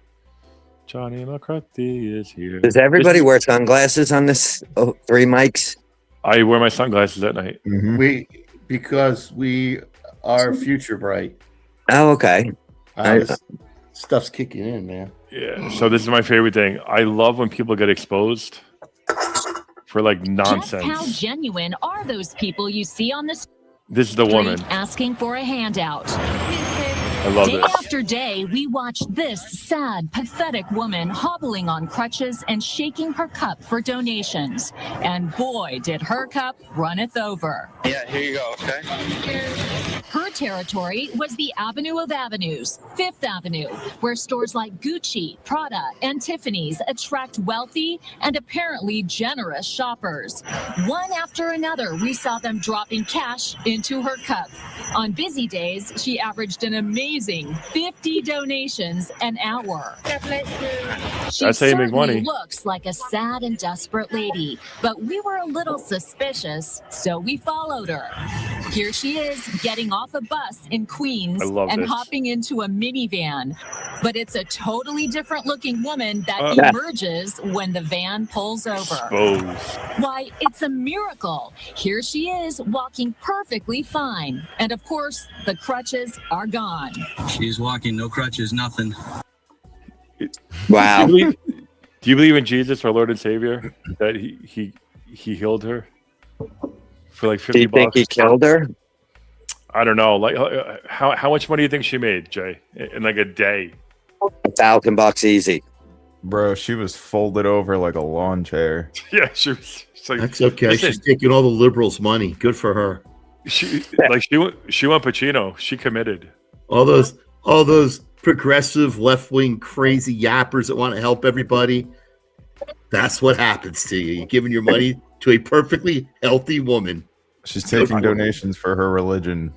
Johnny McCarthy is here. Does everybody wear sunglasses on this 3 mics? I wear my sunglasses at night. Mm-hmm. Because we are future bright. Oh, okay. Stuff's kicking in, man. Yeah. So this is my favorite thing. I love when people get exposed. for like nonsense. Just how genuine are those people you see on the street? This is the woman asking for a handout. I love Day this. after day, we watch this sad, pathetic woman hobbling on crutches and shaking her cup for donations. And boy, did her cup runneth over. Yeah, here you go, okay? Her territory was the Avenue of Avenues, Fifth Avenue, where stores like Gucci, Prada, and Tiffany's attract wealthy and apparently generous shoppers. One after another, we saw them dropping cash into her cup. On busy days, she averaged an amazing 50 donations an hour. She That's how you make money. certainly looks like a sad and desperate lady, but we were a little suspicious, so we followed her. Here she is, getting off a bus in Queens and hopping into a minivan. But it's a totally different looking woman that emerges when the van pulls over. Why, it's a miracle. Here she is, walking perfectly fine. And of course, the crutches are gone. She's walking, no crutches, nothing. Wow. Do you believe in Jesus, our Lord and Savior, that he healed her for like $50? Do you think he killed her? I don't know. Like, how much money do you think she made, Jay, in like a day? $1,000 easy. Bro, she was folded over like a lawn chair. Yeah, she was. Like, that's okay. listen, she's taking all the liberals' money. Good for her. She went Pacino. She committed. All those progressive left-wing crazy yappers that want to help everybody. That's what happens to you. You're giving your money to a perfectly healthy woman. She's taking donations for her religion.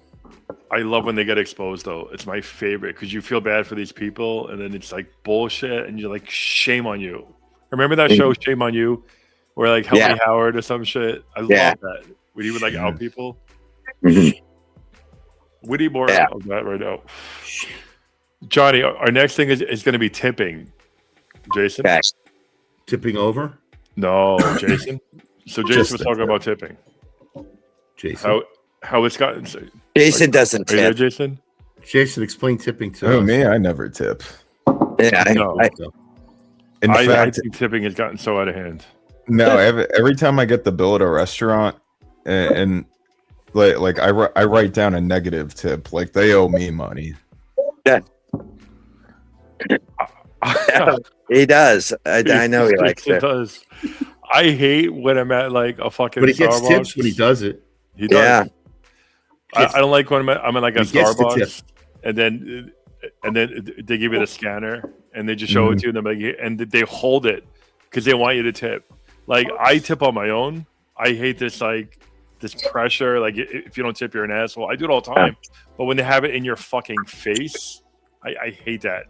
I love when they get exposed, though. It's my favorite because you feel bad for these people, and then it's like bullshit, and you're like, shame on you. Remember that show, Shame on You, where like Help Me Howard or some shit? I love that. When he would like out people. We need more of that right now. Johnny, our next thing is going to be tipping. Jason? Tipping over? No, Jason. So Jason was talking about tipping. Jason. How it's gotten. Jason doesn't tip. There, Jason? Jason, explain tipping to us. Oh, me? I never tip. Yeah, I think tipping has gotten so out of hand. No, every time I get the bill at a restaurant and like I write down a negative tip, like they owe me money. Yeah. He does. I know he likes it. Does. I hate when I'm at like a fucking. But he gets Starbucks. tips when he does it. He does. Yeah. I don't like when I'm in like a Starbucks and then they give you the scanner and they just show it to you and they're like, and they hold it because they want you to tip. Like I tip on my own. I hate this pressure. Like if you don't tip, you're an asshole. I do it all the time. But when they have it in your fucking face, I hate that.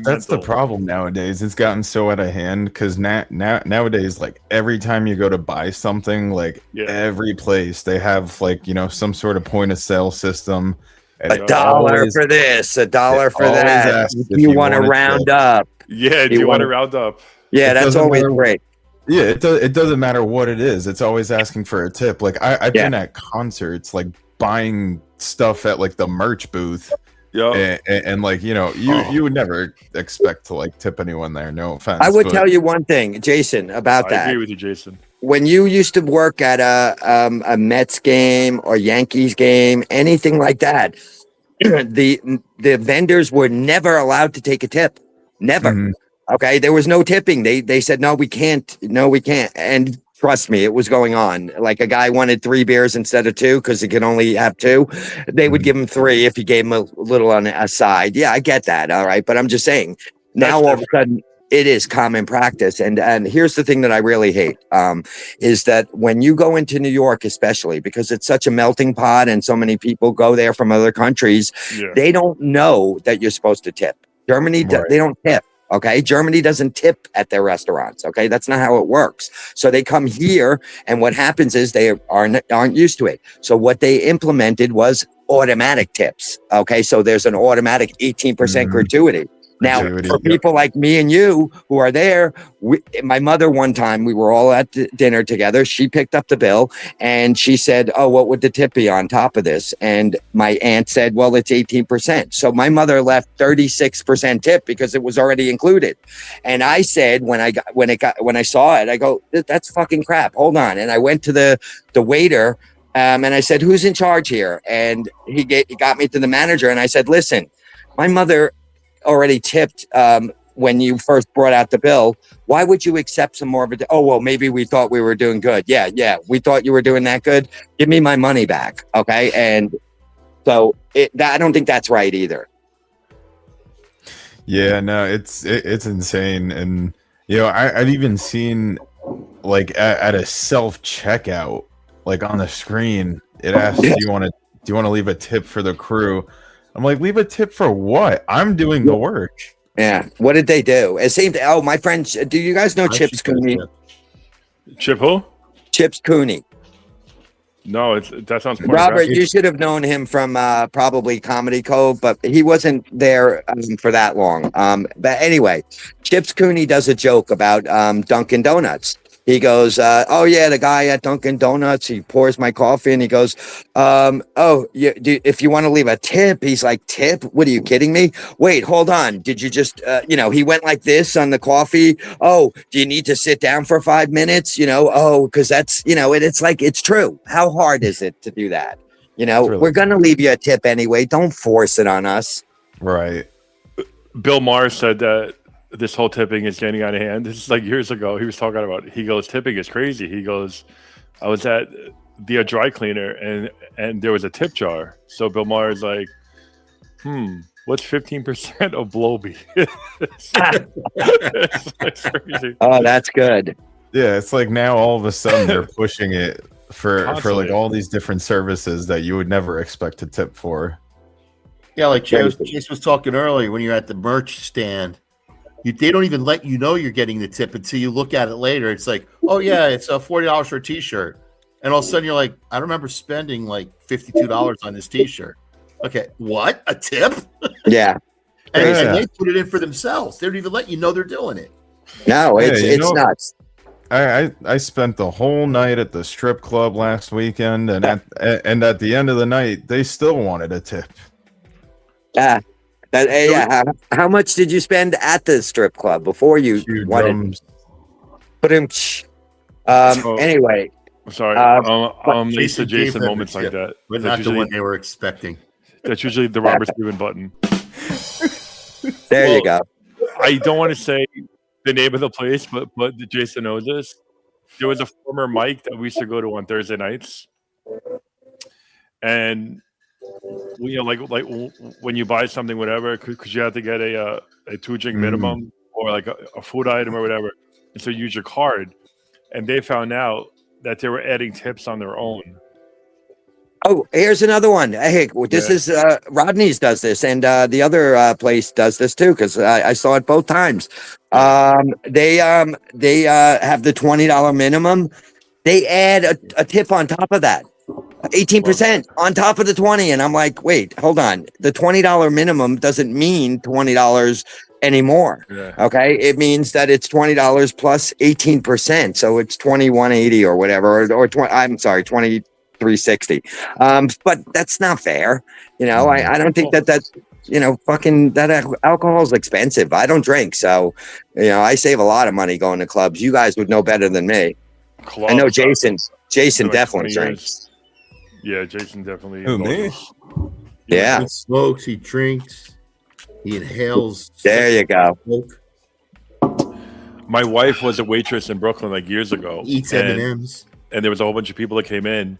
That's the problem nowadays. It's gotten so out of hand because nowadays, like every time you go to buy something, like every place they have like some sort of point of sale system. $1 for this, $1 for that. You want to round up? Yeah, do you want to round up? Yeah, that's always great. Yeah, it doesn't matter what it is. It's always asking for a tip. Like I've been at concerts, like buying stuff at like the merch booth. Yeah, and like you would never expect to like tip anyone there. No offense. I would tell you one thing, Jason, about that. I agree with you, Jason. When you used to work at a Mets game or Yankees game, anything like that, the vendors were never allowed to take a tip. Never. Mm-hmm. Okay, there was no tipping. They said no, we can't. No, we can't. And trust me, it was going on. Like a guy wanted 3 beers instead of 2 because he could only have 2. They would give him 3 if he gave him a little on a side. Yeah, I get that. All right, but I'm just saying. Now all of a sudden, it is common practice. And here's the thing that I really hate is that when you go into New York, especially because it's such a melting pot and so many people go there from other countries, they don't know that you're supposed to tip. Germany, they don't tip. Okay. Germany doesn't tip at their restaurants. Okay. That's not how it works. So they come here and what happens is they aren't used to it. So what they implemented was automatic tips. Okay. So there's an automatic 18% gratuity. Now, for people like me and you who are there, my mother, one time we were all at dinner together. She picked up the bill and she said, "Oh, what would the tip be on top of this?" And my aunt said, "Well, it's 18%." So my mother left 36% tip because it was already included. And I said, when I saw it, I go, "That's fucking crap. Hold on." And I went to the waiter and I said, "Who's in charge here?" And he got me to the manager. And I said, "Listen, my mother already tipped when you first brought out the bill. Why would you accept some more of it?" "Oh, well, maybe we thought we were doing good." Yeah, we thought you were doing that good. Give me my money back, okay? And so I don't think that's right either. Yeah, no, it's insane. And I've even seen like at a self checkout, like on the screen, it asks, "Do you want to leave a tip for the crew?" I'm like, leave a tip for what? I'm doing the work. Yeah. What did they do? It seemed. Oh, my friend. Do you guys know Chips Cooney? Chip who? Chips Cooney. No, that sounds. Robert, you should have known him from probably Comedy Cove, but he wasn't there for that long. But anyway, Chips Cooney does a joke about Dunkin' Donuts. He goes, "Oh yeah, the guy at Dunkin' Donuts, he pours my coffee and he goes, if you want to leave a tip," he's like, "Tip? What, are you kidding me? Wait, hold on. Did you just, he went like this on the coffee. Oh, do you need to sit down for 5 minutes? Oh, because that's, it's like, it's true. How hard is it to do that? Really, we're going to leave you a tip anyway. Don't force it on us." Right. Bill Maher said that this whole tipping is getting out of hand. This is like years ago. He was talking about, he goes, tipping is crazy. He goes, I was at the dry cleaner and there was a tip jar. So Bill Maher is like, what's 15% of Bloby? it's crazy. Oh, that's good. Yeah, it's like now all of a sudden they're pushing it for like all these different services that you would never expect to tip for. Yeah, like Chase was talking earlier, when you're at the merch stand, they don't even let you know you're getting the tip until you look at it later. It's like, "Oh yeah, it's $40 for a t-shirt." And all of a sudden you're like, "I remember spending like $52 on this t-shirt." Okay, what? A tip? Yeah. And they put it in for themselves. They don't even let you know they're doing it. No, it's nuts. I spent the whole night at the strip club last weekend, and at the end of the night, they still wanted a tip. Yeah. How much did you spend at the strip club before you wanted? Put him. Anyway. Sorry. Jason moments like that. But not the one they were expecting. That's usually the Robert Steven button. There you go. I don't want to say the name of the place, but Jason knows this. There was a former mic that we used to go to on Thursday nights, and we like when you buy something, whatever, because you have to get a 2-drink minimum or like a food item or whatever, and so you use your card. And they found out that they were adding tips on their own. Oh, here's another one. Hey, this is Rodney's does this, and the other place does this too, because I saw it both times. They have the $20 minimum. They add a tip on top of that, 18% on top of the 20, and I'm like, wait, hold on. The $20 minimum doesn't mean $20 anymore. Yeah. Okay, it means that it's $20 plus 18%, so it's $21.80 or whatever, or I'm sorry, $23.60. But that's not fair. I don't think that's fucking that alcohol is expensive. I don't drink, so I save a lot of money going to clubs. You guys would know better than me. Clubs, I know Jason definitely drinks. Yeah, Jason definitely. Who, me? Yeah. He smokes, he drinks. He inhales. There you go. Smoke. My wife was a waitress in Brooklyn like years ago. Eats M&Ms. And there was a whole bunch of people that came in,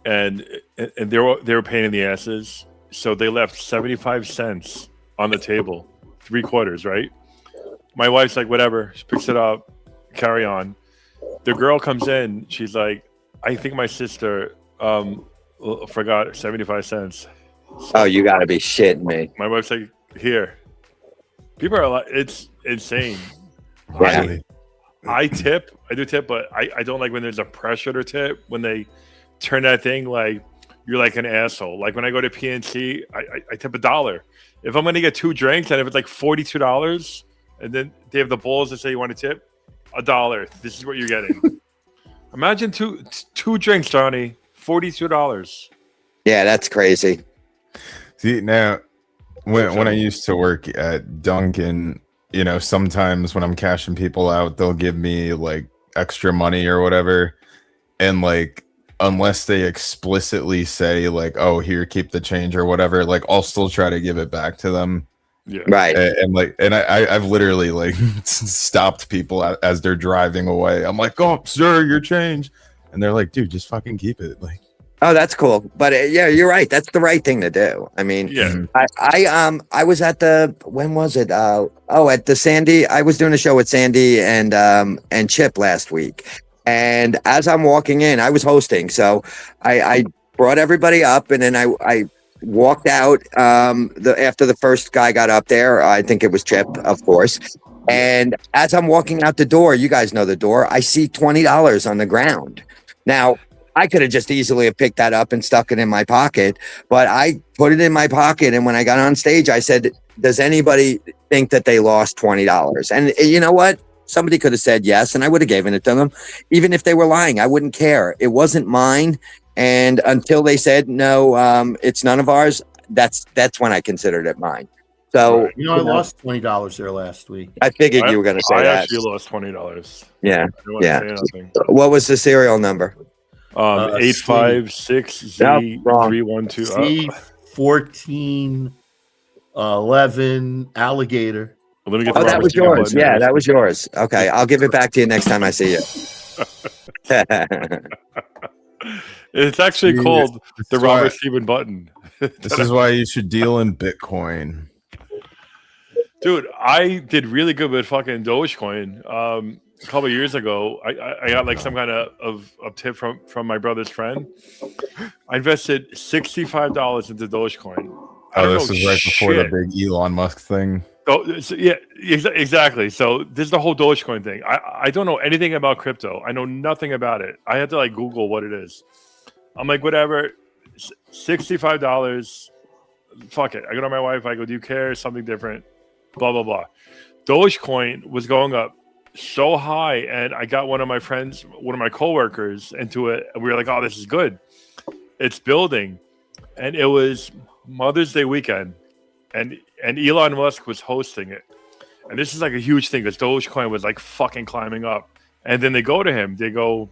and they were pain in the asses. So they left 75 cents on the table, 3/4, right? My wife's like, whatever. She picks it up, carry on. The girl comes in. She's like, I think my sister forgot 75 cents. So oh, you got to be shitting me. My wife's like, here. People are like, it's insane. Yeah. I do tip, but I don't like when there's a pressure to tip, when they turn that thing like you're like an asshole. Like when I go to PNC, I tip $1. If I'm going to get 2 drinks and if it's like $42 and then they have the balls that say you want to tip, $1. This is what you're getting. Imagine two drinks, Johnny, $42. Yeah, that's crazy. See, now when I used to work at Dunkin', you know, sometimes when I'm cashing people out, they'll give me like extra money or whatever, and like unless they explicitly say like, oh, here, keep the change or whatever, like I'll still try to give it back to them. Yeah. Right. And I've literally like stopped people as they're driving away. I'm like, oh, sir, your change. And they're like, dude, just fucking keep it. Like, oh, that's cool. But yeah, you're right. That's the right thing to do. I mean, yeah. I was at when was it? At the Sandy. I was doing a show with Sandy and Chip last week. And as I'm walking in, I was hosting. So I brought everybody up, and then I walked out after the first guy got up there. I think it was Chip, of course. And as I'm walking out the door, you guys know the door, I see $20 on the ground. Now, I could have just easily have picked that up and stuck it in my pocket, but I put it in my pocket. And when I got on stage, I said, does anybody think that they lost $20? And you know what? Somebody could have said yes, and I would have given it to them. Even if they were lying, I wouldn't care. It wasn't mine. And until they said, no, it's none of ours, that's when I considered it mine. So, you know, I lost $20 there last week. I figured you were going to say that. I actually lost $20. Yeah. Yeah. What was the serial number? 856Z312. C1411 alligator. Let me get that was yours. Yeah, that was yours. Okay, I'll give it back to you next time I see you. It's actually called the Robert Steven button. This is why you should deal in Bitcoin. Dude, I did really good with fucking Dogecoin. A couple of years ago, I got like some kind of tip from my brother's friend. I invested $65 into Dogecoin. This is right before the big Elon Musk thing. So yeah, exactly. So this is the whole Dogecoin thing. I don't know anything about crypto. I know nothing about it. I had to like Google what it is. I'm like, whatever, $65. Fuck it. I go to my wife. I go, do you care? Something different. Blah, blah, blah. Dogecoin was going up so high. And I got one of my coworkers into it. And we were like, oh, this is good. It's building. And it was Mother's Day weekend. And Elon Musk was hosting it. And this is like a huge thing because Dogecoin was like fucking climbing up. And then they go to him. They go,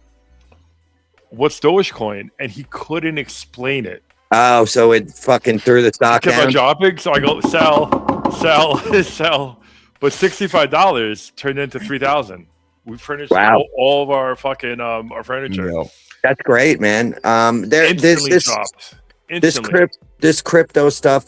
what's Dogecoin? And he couldn't explain it. Oh, so it fucking threw the stock down? Kept on dropping. So I go, sell. But $65 turned into $3,000. We furnished all of our fucking our furniture. No. That's great, man. This crypto stuff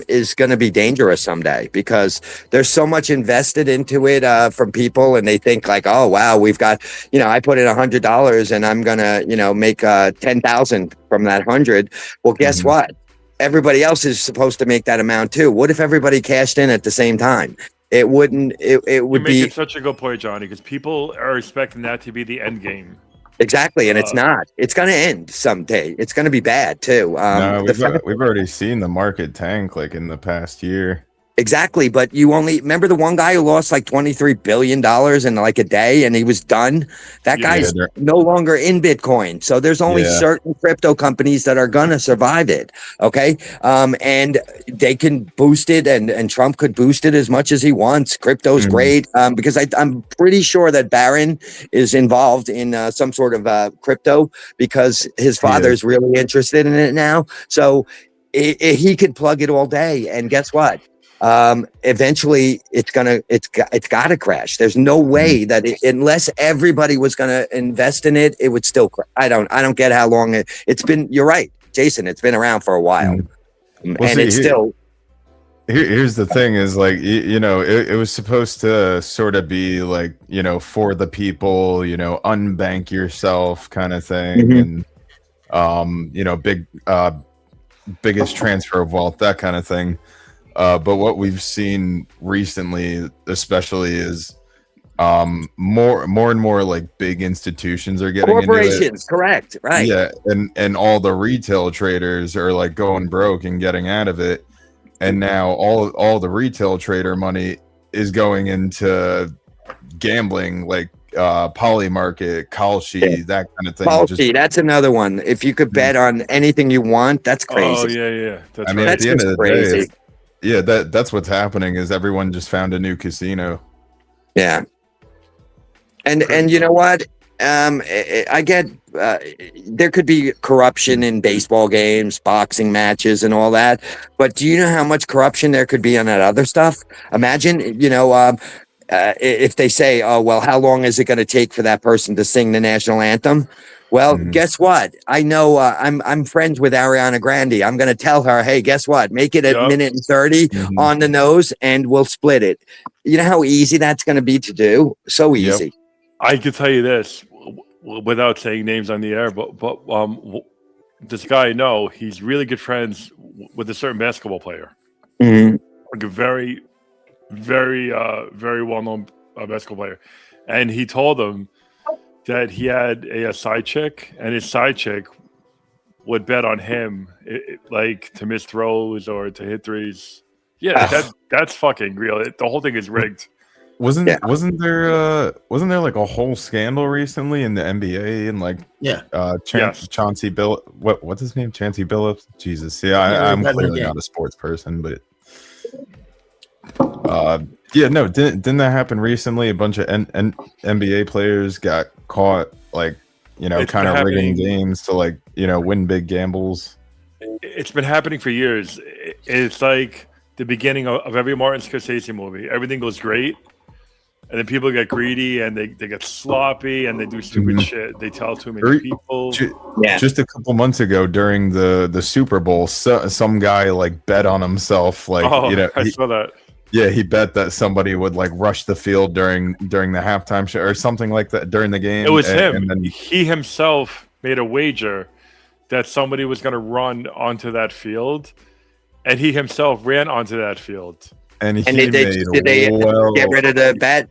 is going to be dangerous someday because there's so much invested into it from people, and they think like, oh wow, we've got, I put in $100 and I'm gonna, make 10,000 from that 100. Well, guess what? Everybody else is supposed to make that amount too. What if everybody cashed in at the same time? It wouldn't. It would be. You're making such a good point, Johnny, because people are expecting that to be the end game. Exactly, and it's not. It's going to end someday. It's going to be bad too. We've already seen the market tank like in the past year. Exactly, but you only remember the one guy who lost like $23 billion in like a day, and he was done. That guy's no longer in Bitcoin. So there's only certain crypto companies that are gonna survive it. Okay, and they can boost it, and Trump could boost it as much as he wants. Crypto's great because I'm pretty sure that Barron is involved in some sort of crypto because his father's really interested in it now. So he could plug it all day, and guess what? Eventually it's got to crash. There's no way that unless everybody was going to invest in it, it would still crash. I don't get how long it's been. You're right, Jason. It's been around for a while, Here's the thing: is like it was supposed to sort of be like for the people, unbank yourself kind of thing, and biggest transfer of wealth, that kind of thing. But what we've seen recently, especially, is more and more like big institutions are getting corporations, into it. Correct, right? Yeah, and all the retail traders are like going broke and getting out of it, and now all the retail trader money is going into gambling, like Poly Market, Kalshi, that kind of thing. Kalshi, that's another one. If you could bet on anything you want, that's crazy. Oh yeah. That's right. At the end of the day, that's what's happening. Is everyone just found a new casino? Yeah. And you know what? I get there could be corruption in baseball games, boxing matches, and all that. But do you know how much corruption there could be on that other stuff? Imagine, if they say, "Oh, well, how long is it going to take for that person to sing the national anthem?" Well, guess what? I know I'm friends with Ariana Grande. I'm going to tell her, "Hey, guess what? Make it a minute and 30 on the nose, and we'll split it." You know how easy that's going to be to do? So easy. Yep. I can tell you this without saying names on the air, but this guy I know, he's really good friends with a certain basketball player, like a very, very, very well-known basketball player, and he told him that he had a side chick, and his side chick would bet on him, like to miss throws or to hit threes. Yeah, that's fucking real. The whole thing is rigged. Wasn't there like a whole scandal recently in the NBA and like Chauncey Bill what's his name? Chauncey Billups? Jesus. Yeah, I'm clearly not a sports person, but didn't that happen recently? A bunch of NBA players got caught like, kind of rigging games to like, win big gambles. It's been happening for years. It's like the beginning of every Martin Scorsese movie. Everything goes great. And then people get greedy and they get sloppy and they do stupid shit. They tell too many people. Just a couple months ago during the Super Bowl, some guy like bet on himself. Like, I saw that. Yeah, he bet that somebody would like rush the field during the halftime show or something like that during the game. It was him. And then he himself made a wager that somebody was going to run onto that field, and he himself ran onto that field. And did they get rid of the bet?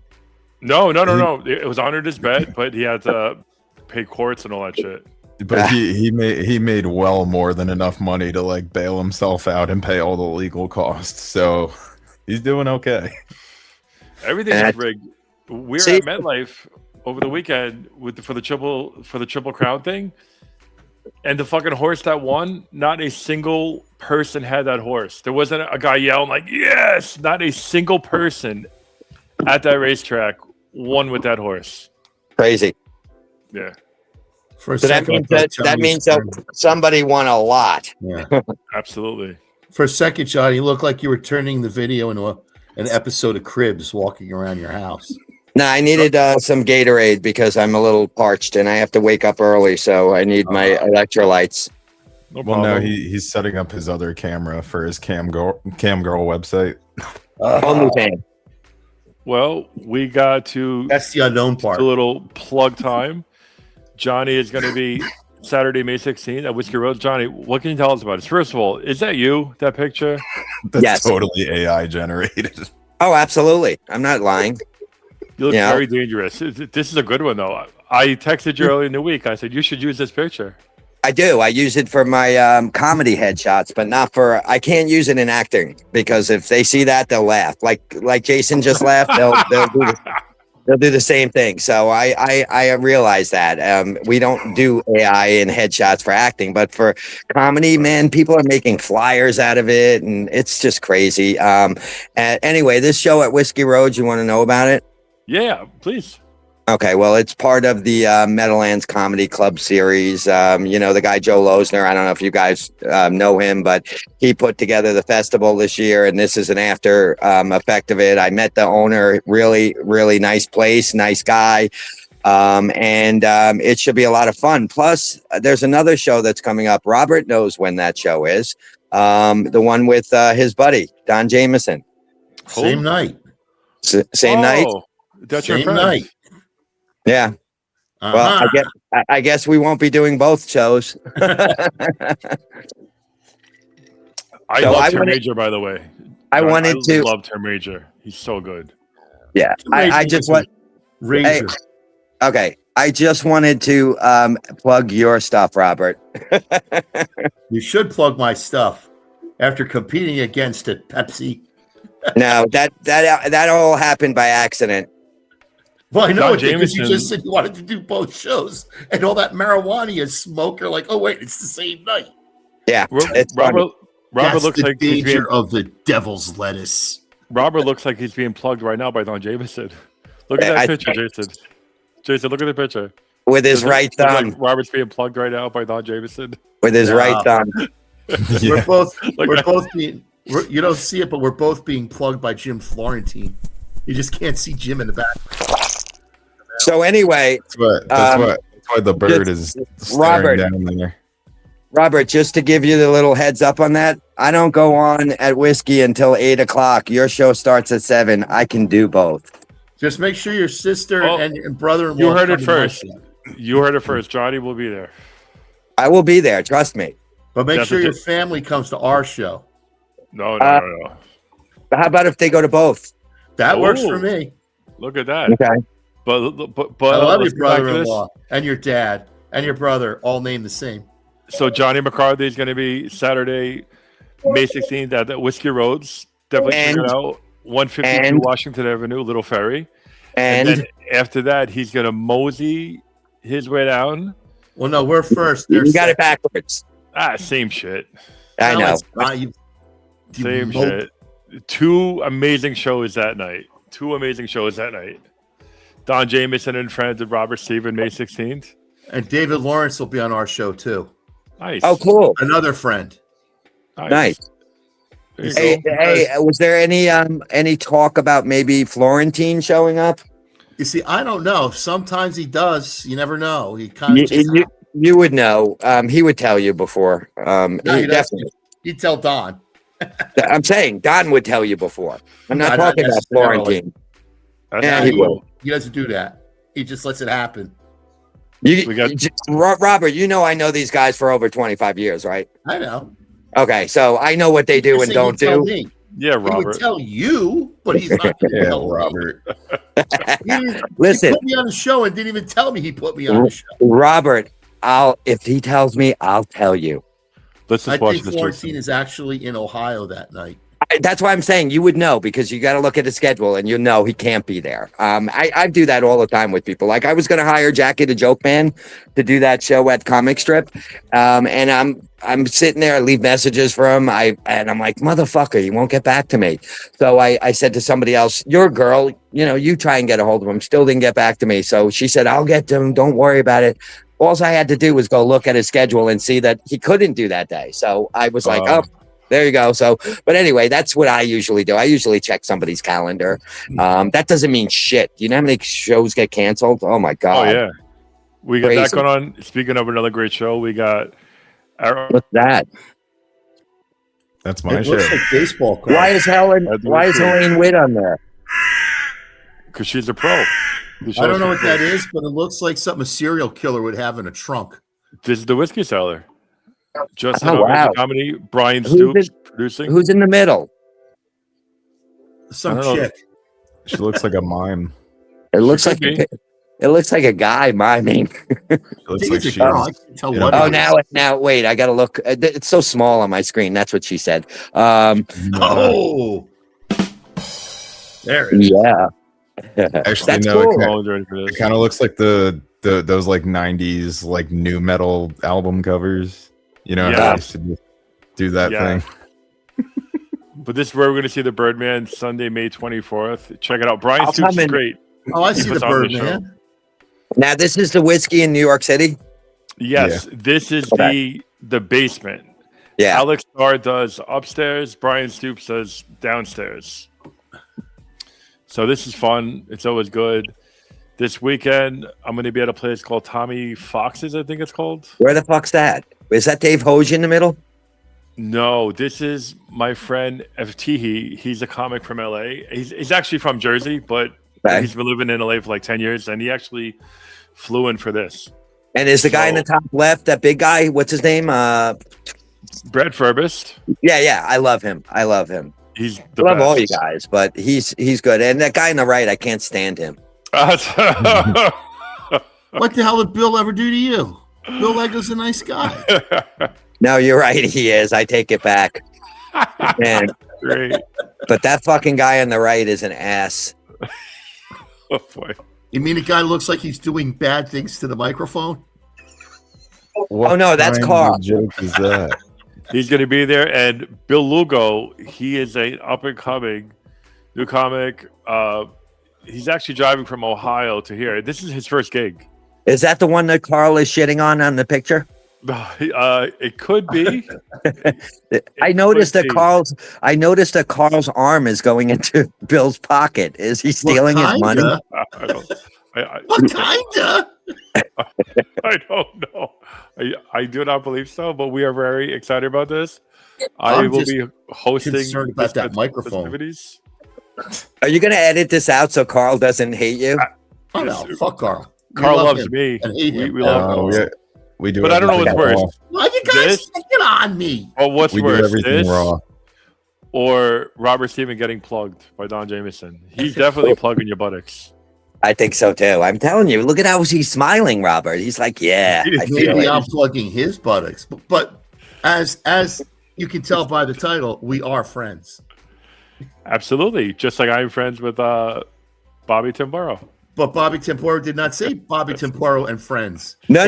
No. It was honored his bet, but he had to pay courts and all that shit. But he made well more than enough money to like bail himself out and pay all the legal costs. So he's doing okay. Everything is rigged. We're at MetLife over the weekend for the triple crown thing, and the fucking horse that won, not a single person had that horse. There wasn't a guy yelling like, "Yes!" Not a single person at that racetrack won with that horse. Crazy. Yeah. So that means that somebody won a lot. Yeah. Absolutely. For a second, John, you looked like you were turning the video into an episode of Cribs walking around your house. No, I needed some Gatorade because I'm a little parched and I have to wake up early, so I need my electrolytes. No, he's setting up his other camera for his Cam Girl website. Well, we got to. That's the unknown part. A little plug time. Johnny is going to be Saturday, May 16th at Whiskey Road. Johnny, what can you tell us about it? First of all, is that you, that picture? That's totally AI generated. Oh, absolutely. I'm not lying. You look very dangerous. This is a good one, though. I texted you earlier in the week. I said, you should use this picture. I do. I use it for my comedy headshots, but not for. I can't use it in acting because if they see that, they'll laugh. Like Jason just laughed. They'll do the same thing. So I realize that we don't do AI in headshots for acting, but for comedy, man, people are making flyers out of it, and it's just crazy. Anyway, this show at Whiskey Road, you want to know about it? Yeah, please. Okay, well, it's part of the Meadowlands Comedy Club series. The guy Joe Losner, I don't know if you guys know him, but he put together the festival this year, and this is an after effect of it. I met the owner, really, really nice place, nice guy, and it should be a lot of fun. Plus, there's another show that's coming up. Robert knows when that show is, the one with his buddy, Don Jameson. Same night. Same night? That's your friend. Night. Yeah. Well, I guess we won't be doing both shows. I love Term Major, by the way. I love Term Major. He's so good. Yeah. I just want Razor. Okay. I just wanted to plug your stuff, Robert. You should plug my stuff after competing against it, Pepsi. No, that all happened by accident. Well, I know it because you just said you wanted to do both shows, and all that marijuana smoke. You're like, oh wait, it's the same night. Yeah, Robert That's looks the like danger of the devil's lettuce. Robert looks like he's being plugged right now by Don Jameson. Look at that picture, Jason. Jason, look at the picture. With his right thumb. Like Robert's being plugged right now by Don Jameson. With his right thumb. We're both being. You don't see it, but we're both being plugged by Jim Florentine. You just can't see Jim in the back. So anyway, that's why the bird is staring down there. Robert, just to give you the little heads up on that, I don't go on at whiskey until 8:00. Your show starts at 7. I can do both. Just make sure your sister and brother-in-law. You heard it first. You heard it first. Johnny will be there. I will be there. Trust me. But make sure your family comes to our show. No. How about if they go to both? That works for me. Look at that. Okay. But I love your brother-in-law and your dad and your brother all named the same. So Johnny McCarthy is going to be Saturday, May 16th at the Whiskey Roads. Definitely check it out. 152 Washington Avenue, Little Ferry. And then after that, he's going to mosey his way down. Well, no, we're first. You got it backwards. Same shit. I know. Same shit. Two amazing shows that night. Don Jameson and friends of Robert Steven, May 16th. And David Lawrence will be on our show too. Nice. Oh, cool. Another friend. Nice. Hey, was there any talk about maybe Florentine showing up? You see, I don't know. Sometimes he does. You never know. He kind of you would know. He would tell you before. No, he definitely. He'd tell Don. I'm saying Don would tell you before. I'm not talking about Florentine. Yeah, he will. He doesn't do that. He just lets it happen. Robert, I know these guys for over 25 years, right? I know. Okay, so I know what they do and don't do. Me. Yeah, Robert. He would tell you, but he's not going to tell Robert. Listen, he put me on the show and didn't even tell me he put me on the show. Robert, if he tells me, I'll tell you. I think Florentine is actually in Ohio that night. That's why I'm saying you would know, because you got to look at the schedule and you know he can't be there. I do that all the time with people. Like I was going to hire Jackie the Joke Man to do that show at Comic Strip, and I'm sitting there, I leave messages for him, and I'm like, motherfucker, he won't get back to me. So I said to somebody else, your girl, you try and get a hold of him. Still didn't get back to me. So she said, I'll get to him. Don't worry about it. All I had to do was go look at his schedule and see that he couldn't do that day. So I was like, oh. There you go. So, but anyway, that's what I usually do. I usually check somebody's calendar. That doesn't mean shit. You know how many shows get canceled? Oh my God. Oh yeah. We got that going on. Speaking of another great show, we got what's that? That's my show. Looks like baseball cards. Why is Elaine Witt on there? Because she's a pro. I don't know what that is, but it looks like something a serial killer would have in a trunk. This is the Whiskey Cellar. Justin comedy. Brian Stoops producing. Who's in the middle? Some chick. She looks like a mime. It looks like a guy miming. It looks like she. Now wait, I gotta look. It's so small on my screen. That's what she said. There it is. Yeah. Actually, that's no. Cool. It kind of looks like those like 90s like new metal album covers. How I used to do that thing. But this is where we're going to see the Birdman Sunday, May 24th. Check it out. Brian Stoops is great. Oh, I see the Birdman. Now, this is the whiskey in New York City? Yes. Yeah. This is the basement. Yeah. Alex Starr does upstairs. Brian Stoops does downstairs. So this is fun. It's always good. This weekend, I'm going to be at a place called Tommy Fox's, I think it's called. Where the fuck's that? Is that Dave Hoge in the middle? No, this is my friend FT. He's a comic from LA. He's actually from Jersey, but he's been living in LA for like 10 years, and he actually flew in for this. And is the guy in the top left, that big guy, what's his name? Brett Furbist. Yeah, I love him. He's I love all you guys, but he's good. And that guy on the right, I can't stand him. What the hell did Bill ever do to you? Bill Leggo's a nice guy. No, you're right. He is. I take it back. Man, great. But that fucking guy on the right is an ass. Oh boy. You mean the guy looks like he's doing bad things to the microphone? Oh no, that's Carl. Joke is that? He's going to be there, and Bill Lugo. He is a up and coming new comic. He's actually driving from Ohio to here. This is his first gig. Is that the one that Carl is shitting on the picture? It could be. I noticed that Carl's arm is going into Bill's pocket. Is he stealing his money? What kinda? I don't know. I do not believe so, but we are very excited about this. I will be hosting about that microphone. Festivities. Are you going to edit this out so Carl doesn't hate you? Oh no, fuck Carl. Carl loves me. We love him. We do, but I don't know what's worse. Why you guys sticking on me? Oh, what's we worse, do everything this raw. or Robert Steven getting plugged by Don Jameson? He's definitely plugging your buttocks. I think so too. I'm telling you. Look at how he's smiling, Robert. He's like, yeah. Maybe I'm plugging his buttocks, but as you can tell by the title, we are friends. Absolutely, just like I'm friends with Bobby Timboro. But Bobby Timboro did not say Bobby Timboro and friends. No.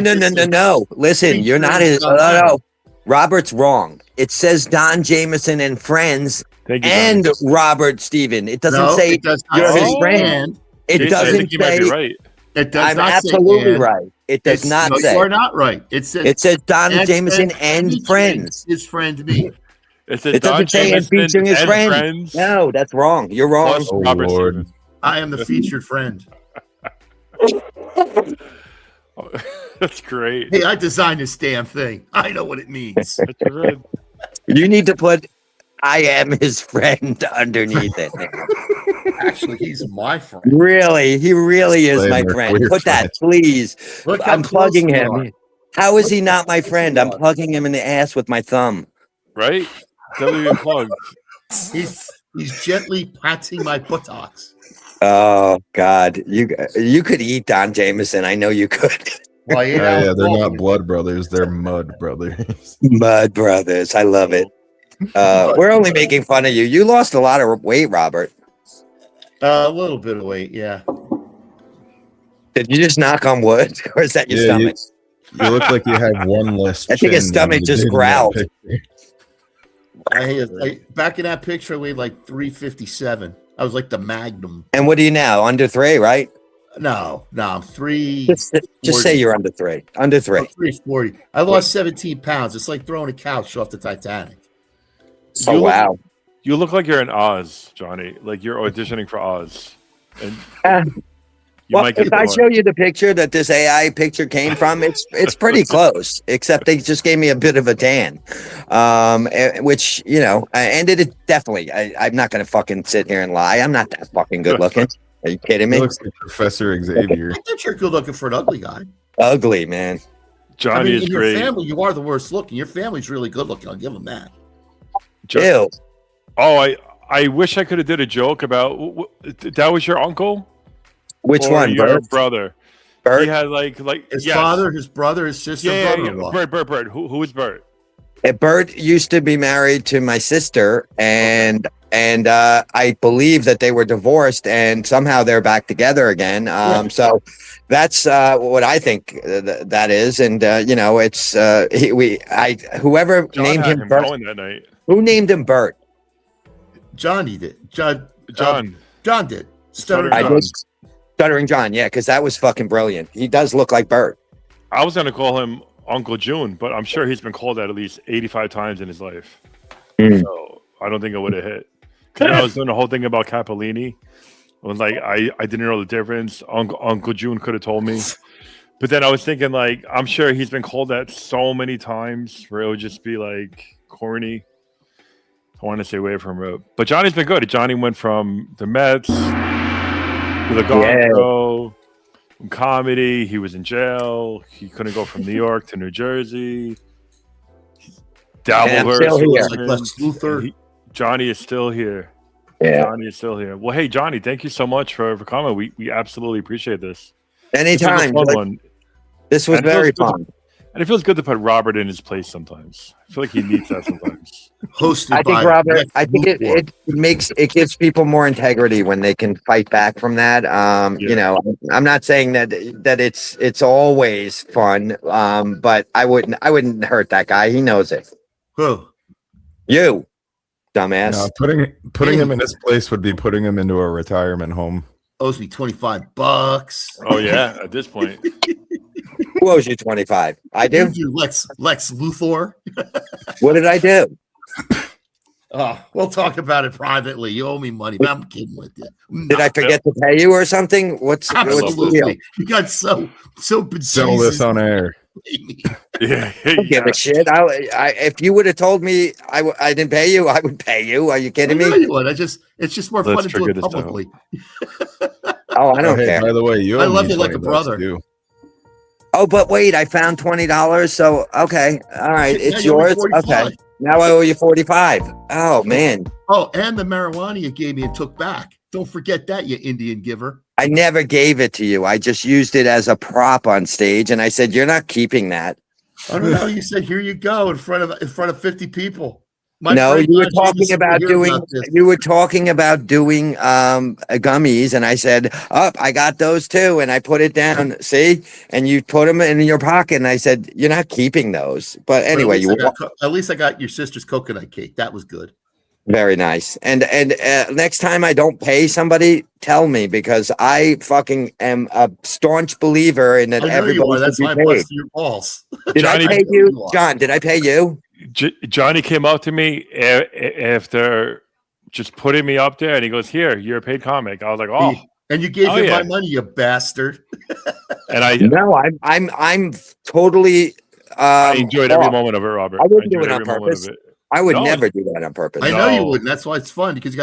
Listen, you're not his. No. Robert's wrong. It says Don Jameson and friends and Robert Steven. It doesn't say you're his friend. It doesn't say. Right. It does I'm not absolutely say right. It does not say. You are not right. It says Don Jameson and friends. His friend me. It doesn't say and featuring his friend. No, that's wrong. You're wrong. Plus Robert Steven. I am the featured friend. That's great. Hey, I designed this damn thing. I know what it means. You need to put I am his friend underneath it. Actually, he's my friend. Really? He really is my friend. Put that, please. I'm plugging him. How is he not my friend? I'm plugging him in the ass with my thumb. Right? W plugged. He's gently patting my buttocks. Oh God, you could eat Don Jameson. I know you could. Well, yeah, they're not blood brothers; they're mud brothers. Mud brothers, I love it. We're only making fun of you. You lost a lot of weight, Robert. A little bit of weight, yeah. Did you just knock on wood, or is that your stomach? You look like you have one less. I think his stomach just growled. Back in that picture, I weighed like 357. I was like the Magnum. And what are you now? Under 3, right? No, I'm 3. Just say you're under 3. Under 3. 340. I lost 17 pounds. It's like throwing a couch off the Titanic. Oh, wow. You look like you're in Oz, Johnny. Like you're auditioning for Oz. And if I show you the picture that this AI picture came from, it's pretty close, except they just gave me a bit of a tan, which, and it definitely, I'm not going to fucking sit here and lie. I'm not that fucking good looking. Are you kidding me? He looks like Professor Xavier. I think you're good looking for an ugly guy. Ugly, man. Johnny is great. Your family, you are the worst looking. Your family's really good looking. I'll give them that. Ew. Oh, I wish I could have did a joke about that was your uncle. Which one? Your brother. Bert? He had like his father, his brother, his sister, brother-in-law. Bert. Who is Bert? Bert used to be married to my sister, and I believe that they were divorced, and somehow they're back together again. So that's what I think that is, and it's whoever John named him Bert. That night. Who named him Bert? Johnny did. John did. Stuttering John, yeah, because that was fucking brilliant. He does look like Bert. I was going to call him Uncle June, but I'm sure he's been called that at least 85 times in his life. So I don't think it would have hit. Because I was doing the whole thing about Capolini. I was like, I didn't know the difference. Uncle June could have told me. But then I was thinking, like, I'm sure he's been called that so many times where it would just be like corny. I want to stay away from it. But Johnny's been good. Johnny went from the Mets to the Gong Show, comedy. He was in jail. He couldn't go from New York to New Jersey. Dabbleverse. Johnny is still here. Yeah. Johnny is still here. Well, hey, Johnny, thank you so much for coming. We absolutely appreciate this. Anytime. This was very fun. And it feels good to put Robert in his place sometimes. I feel like he needs that sometimes. I think Robert. I think it gives people more integrity when they can fight back from that. You know, I'm not saying that it's always fun. But I wouldn't hurt that guy. He knows it. Who? You, dumbass. No, putting him in his place would be putting him into a retirement home. Owes me $25. Oh yeah, at this point. Who owes you 25? I do. You Lex Luthor. What did I do? We'll talk about it privately. You owe me money, but I'm kidding with you. Did I forget to pay you or something? What's the deal? You got so sell this on air. I don't give a shit. If you would have told me I didn't pay you, I would pay you. Are you kidding me? You would. It's just more fun to do it publicly. Oh, I don't care. By the way, I love you like a brother. Oh, but wait, I found $20. So okay, all right, it's yours. Okay, now I owe you 45. Oh man. Oh, and the marijuana you gave me and took back. Don't forget that, you Indian giver. I never gave it to you. I just used it as a prop on stage, and I said, "You're not keeping that." I don't know. You said, "Here you go," in front of 50 people. No, you were talking about doing. You were talking about doing gummies, and I said, "Oh, I got those too," and I put it down. See, and you put them in your pocket, and I said, "You're not keeping those." But anyway, at least I got your sister's coconut cake. That was good. Very nice. And next time I don't pay somebody, tell me, because I fucking am a staunch believer in that everybody That's why I busted your balls. Did I pay you, John? Did I pay you? Johnny came up to me after just putting me up there, and he goes, "Here, you're a paid comic." I was like, "Oh." And you gave him my money, you bastard. And I'm totally. I enjoyed every moment of it, Robert. I wouldn't do it on purpose. I would never do that on purpose. I know you wouldn't. That's why it's fun, because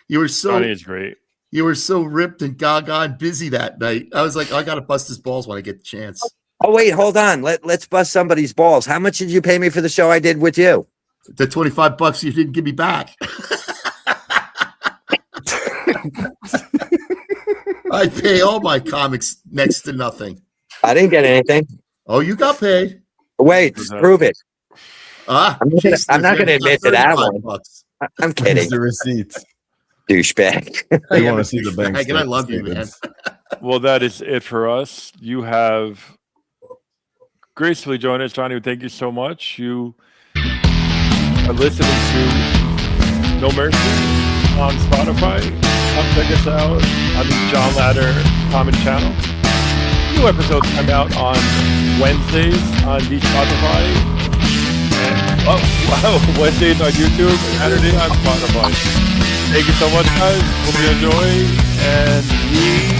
you were so. Johnny is great. You were so ripped and gaga and busy that night. I was like, I got to bust his balls when I get the chance. Oh wait, hold on. Let's bust somebody's balls. How much did you pay me for the show I did with you? The $25 you didn't give me back. I pay all my comics next to nothing. I didn't get anything. Oh, you got paid. Wait, prove it. I'm not going to admit to that one. I'm kidding. The receipts. Douchebag. You want to see the bank? And I love you, man. Well, that is it for us. You have gracefully joined us, Johnny. Thank you so much. You are listening to No Mercy on Spotify. Come check us out on the John Ladder Comedy Channel. New episodes come out on Wednesdays on the Spotify. And, Wednesdays on YouTube, Saturday on Spotify. Thank you so much, guys. Hope you enjoy. And we